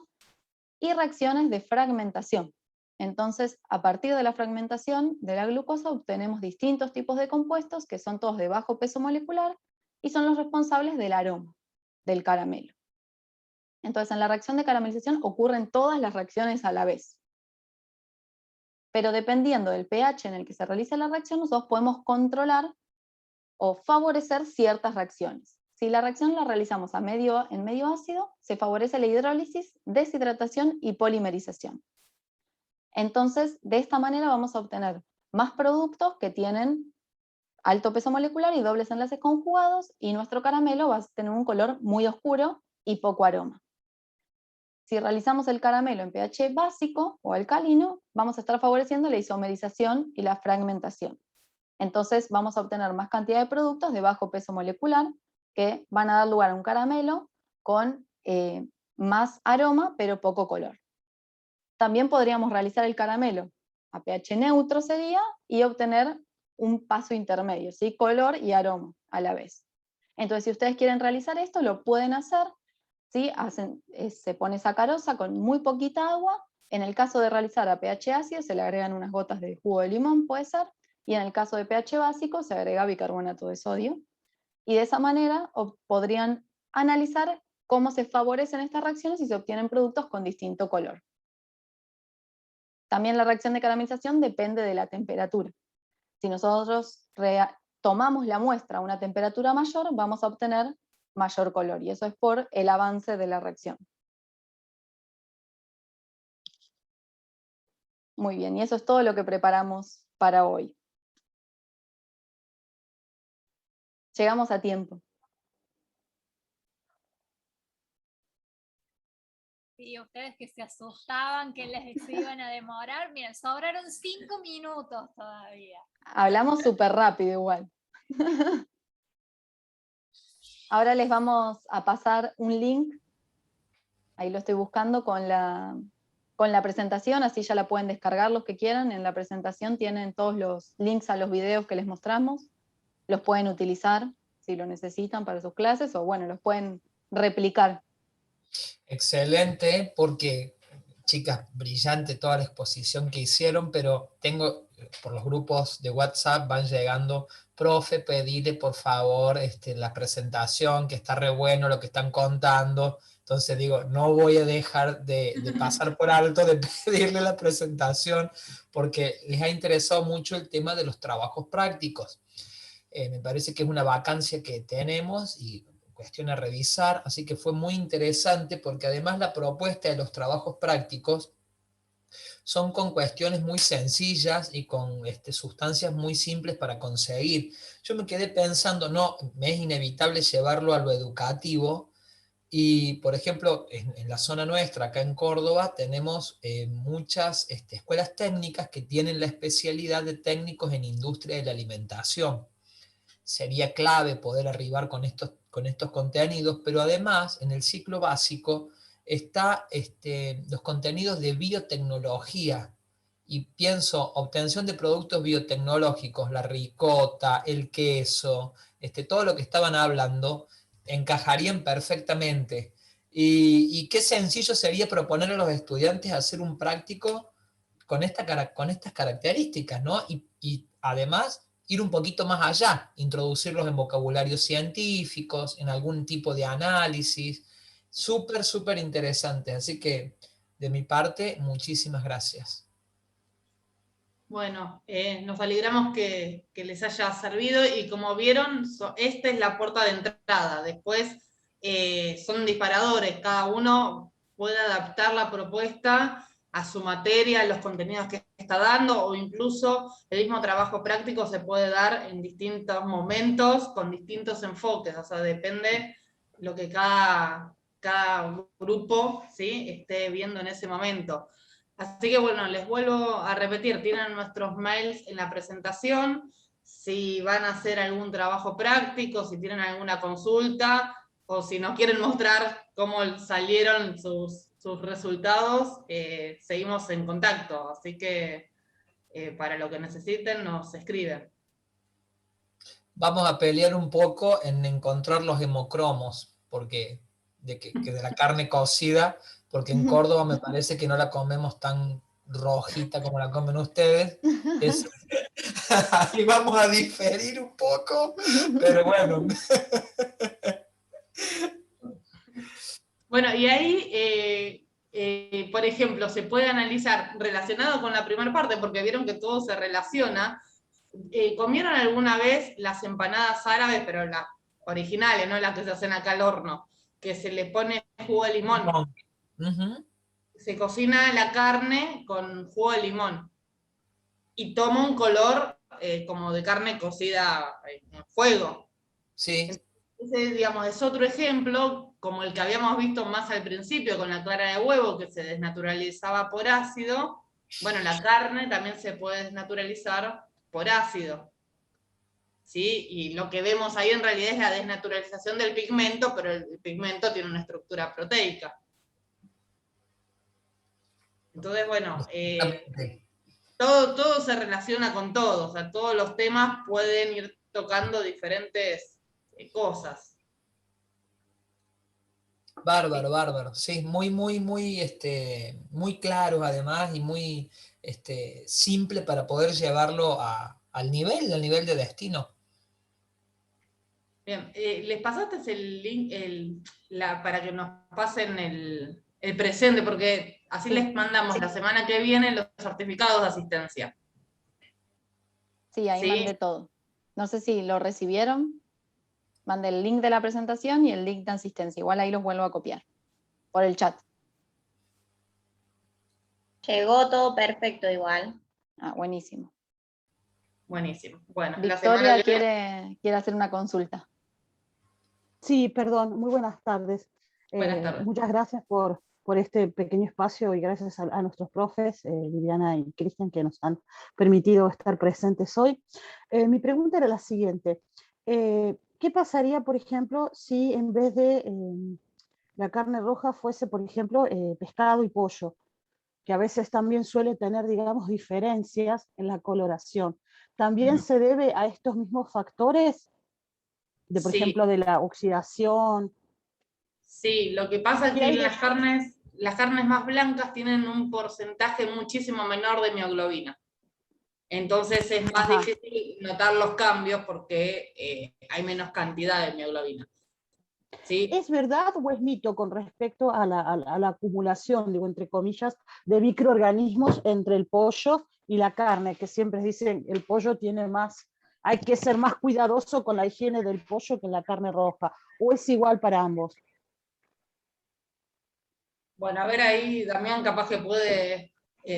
y reacciones de fragmentación. Entonces, a partir de la fragmentación de la glucosa obtenemos distintos tipos de compuestos que son todos de bajo peso molecular y son los responsables del aroma del caramelo. Entonces, en la reacción de caramelización ocurren todas las reacciones a la vez. Pero dependiendo del pH en el que se realiza la reacción, nosotros podemos controlar o favorecer ciertas reacciones. Si la reacción la realizamos en medio ácido, se favorece la hidrólisis, deshidratación y polimerización. Entonces, de esta manera vamos a obtener más productos que tienen alto peso molecular y dobles enlaces conjugados, y nuestro caramelo va a tener un color muy oscuro y poco aroma. Si realizamos el caramelo en pH básico o alcalino, vamos a estar favoreciendo la isomerización y la fragmentación. Entonces vamos a obtener más cantidad de productos de bajo peso molecular que van a dar lugar a un caramelo con más aroma pero poco color. También podríamos realizar el caramelo a pH neutro sería, y obtener un paso intermedio, ¿sí? Color y aroma a la vez. Entonces, si ustedes quieren realizar esto, lo pueden hacer, ¿sí? Se pone sacarosa con muy poquita agua. En el caso de realizar a pH ácido, se le agregan unas gotas de jugo de limón, puede ser, y en el caso de pH básico, se agrega bicarbonato de sodio. Y de esa manera podrían analizar cómo se favorecen estas reacciones y se obtienen productos con distinto color. También la reacción de caramelización depende de la temperatura. Si nosotros tomamos la muestra a una temperatura mayor, vamos a obtener mayor color, y eso es por el avance de la reacción. Muy bien, y eso es todo lo que preparamos para hoy. Llegamos a tiempo. Sí, ustedes que se asustaban que les iban a demorar, miren, sobraron 5 minutos todavía. Hablamos súper rápido igual. Ahora les vamos a pasar un link, ahí lo estoy buscando, con la presentación, así ya la pueden descargar los que quieran. En la presentación tienen todos los links a los videos que les mostramos, los pueden utilizar si lo necesitan para sus clases, o bueno, los pueden replicar. Excelente, porque, chicas, brillante toda la exposición que hicieron, pero tengo, por los grupos de WhatsApp van llegando, profe, pedile por favor la presentación, que está re bueno lo que están contando. Entonces digo, no voy a dejar de pasar por alto de pedirle la presentación, porque les ha interesado mucho el tema de los trabajos prácticos. Me parece que es una vacancia que tenemos y cuestión a revisar, así que fue muy interesante porque además la propuesta de los trabajos prácticos son con cuestiones muy sencillas y con sustancias muy simples para conseguir. Yo me quedé pensando, no, me es inevitable llevarlo a lo educativo, y por ejemplo, en la zona nuestra, acá en Córdoba, tenemos muchas escuelas técnicas que tienen la especialidad de técnicos en industria de la alimentación. Sería clave poder arribar con estos contenidos, pero además en el ciclo básico está los contenidos de biotecnología, y pienso, obtención de productos biotecnológicos, la ricota, el queso, todo lo que estaban hablando, encajarían perfectamente. Y qué sencillo sería proponer a los estudiantes hacer un práctico con estas características, ¿no? Y además ir un poquito más allá, introducirlos en vocabularios científicos, en algún tipo de análisis, súper, súper interesantes. Así que de mi parte, muchísimas gracias. Bueno, nos alegramos que les haya servido y como vieron, esta es la puerta de entrada. Después son disparadores, cada uno puede adaptar la propuesta a su materia, a los contenidos que está dando, o incluso el mismo trabajo práctico se puede dar en distintos momentos, con distintos enfoques, o sea, depende lo que cada grupo, ¿sí?, esté viendo en ese momento. Así que bueno, les vuelvo a repetir, tienen nuestros mails en la presentación, si van a hacer algún trabajo práctico, si tienen alguna consulta, o si nos quieren mostrar cómo salieron sus resultados, seguimos en contacto, así que para lo que necesiten nos escriben. Vamos a pelear un poco en encontrar los hemocromos, porque que de la carne cocida, porque en Córdoba me parece que no la comemos tan rojita como la comen ustedes. Ahí vamos a diferir un poco, pero bueno. Bueno, y ahí, por ejemplo, se puede analizar relacionado con la primera parte, porque vieron que todo se relaciona. ¿Comieron alguna vez las empanadas árabes, pero las originales, no las que se hacen acá al horno, que se le pone jugo de limón? Uh-huh. Se cocina la carne con jugo de limón y toma un color como de carne cocida en fuego. Sí. Ese, digamos, es otro ejemplo, como el que habíamos visto más al principio con la clara de huevo, que se desnaturalizaba por ácido. Bueno, la carne también se puede desnaturalizar por ácido. ¿Sí? Y lo que vemos ahí en realidad es la desnaturalización del pigmento, pero el pigmento tiene una estructura proteica. Entonces, bueno, todo se relaciona con todo, o sea, todos los temas pueden ir tocando diferentes cosas. Bárbaro, bárbaro. Sí, muy, muy, muy, muy claro además y muy simple para poder llevarlo al nivel de destino. Bien, ¿les pasaste el link para que nos pasen el presente? Porque así les mandamos la semana que viene los certificados de asistencia. Sí, ahí mandé todo. No sé si lo recibieron. Mandé el link de la presentación y el link de asistencia. Igual ahí los vuelvo a copiar por el chat. Llegó todo perfecto igual. Ah, buenísimo. Buenísimo. Bueno, Victoria quiere hacer una consulta. Sí, perdón, muy buenas tardes. Buenas tardes. Muchas gracias por este pequeño espacio y gracias a nuestros profes, Viviana y Cristian, que nos han permitido estar presentes hoy. Mi pregunta era la siguiente. ¿Qué pasaría, por ejemplo, si en vez de la carne roja fuese, por ejemplo, pescado y pollo, que a veces también suele tener, digamos, diferencias en la coloración? ¿También se debe a estos mismos factores? Por ejemplo, de la oxidación. Sí, lo que pasa es que las carnes más blancas tienen un porcentaje muchísimo menor de mioglobina. Entonces es más difícil notar los cambios porque hay menos cantidad de mioglobina. ¿Sí? ¿Es verdad o es mito con respecto a la acumulación, digo, entre comillas, de microorganismos entre el pollo y la carne? Que siempre dicen el pollo tiene más, hay que ser más cuidadoso con la higiene del pollo que la carne roja. ¿O es igual para ambos? Bueno, a ver ahí, Damián capaz que puede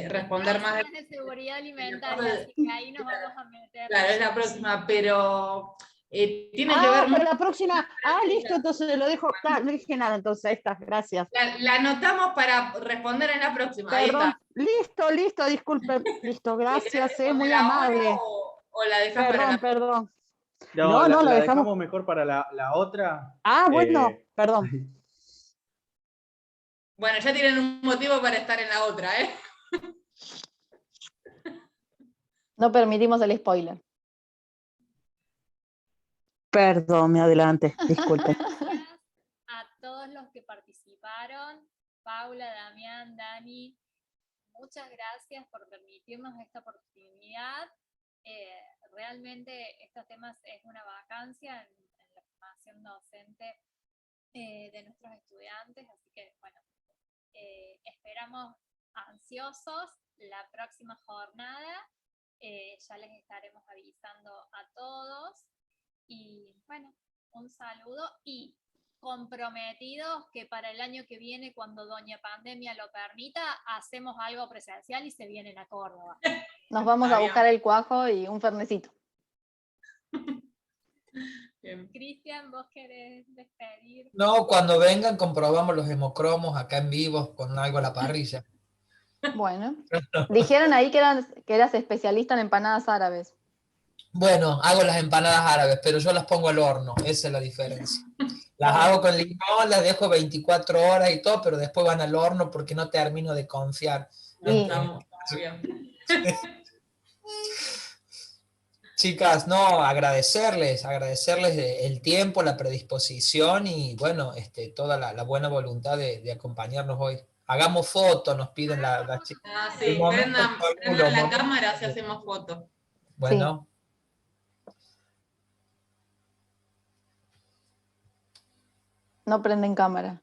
responder más. De seguridad alimentaria, así que ahí nos vamos a meter. Claro, es la próxima, pero tiene que ver... para la próxima. Listo, entonces lo dejo. No dije nada, entonces ahí está, gracias. La anotamos para responder en la próxima. Perdón. Ahí está. Listo, disculpe. Listo, gracias, muy ahora amable. O la dejás para la... Perdón. No, la dejamos mejor para la otra. Bueno, perdón. Bueno, ya tienen un motivo para estar en la otra, ¿eh? No permitimos el spoiler. Perdón, me adelante, disculpe. Gracias a todos los que participaron, Paula, Damián, Dani, muchas gracias por permitirnos esta oportunidad. Realmente estos temas es una vacancia en la formación docente de nuestros estudiantes, así que bueno, esperamos ansiosos la próxima jornada, ya les estaremos avisando a todos, y bueno, un saludo y comprometidos que para el año que viene, cuando Doña Pandemia lo permita, hacemos algo presencial y se vienen a Córdoba. Nos vamos a buscar el cuajo y un fernecito. Cristian, ¿vos querés despedir? No, cuando vengan comprobamos los hemocromos acá en vivo con algo a la parrilla. Bueno, dijeron ahí que eras especialista en empanadas árabes. Bueno, hago las empanadas árabes, pero yo las pongo al horno, esa es la diferencia. Las hago con limón, las dejo 24 horas y todo, pero después van al horno porque no termino de confiar. Chicas, no, agradecerles el tiempo, la predisposición y bueno, toda la buena voluntad de acompañarnos hoy. Hagamos fotos, nos piden las chicas. Sí, prendan la cámara si hacemos fotos. Bueno. Sí. No prenden cámara.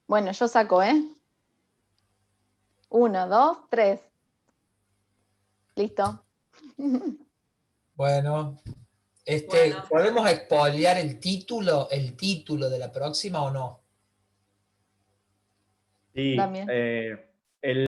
Bueno, yo saco, 1, 2, 3. Listo. Bueno, ¿podemos expoliar el título de la próxima o no? Sí,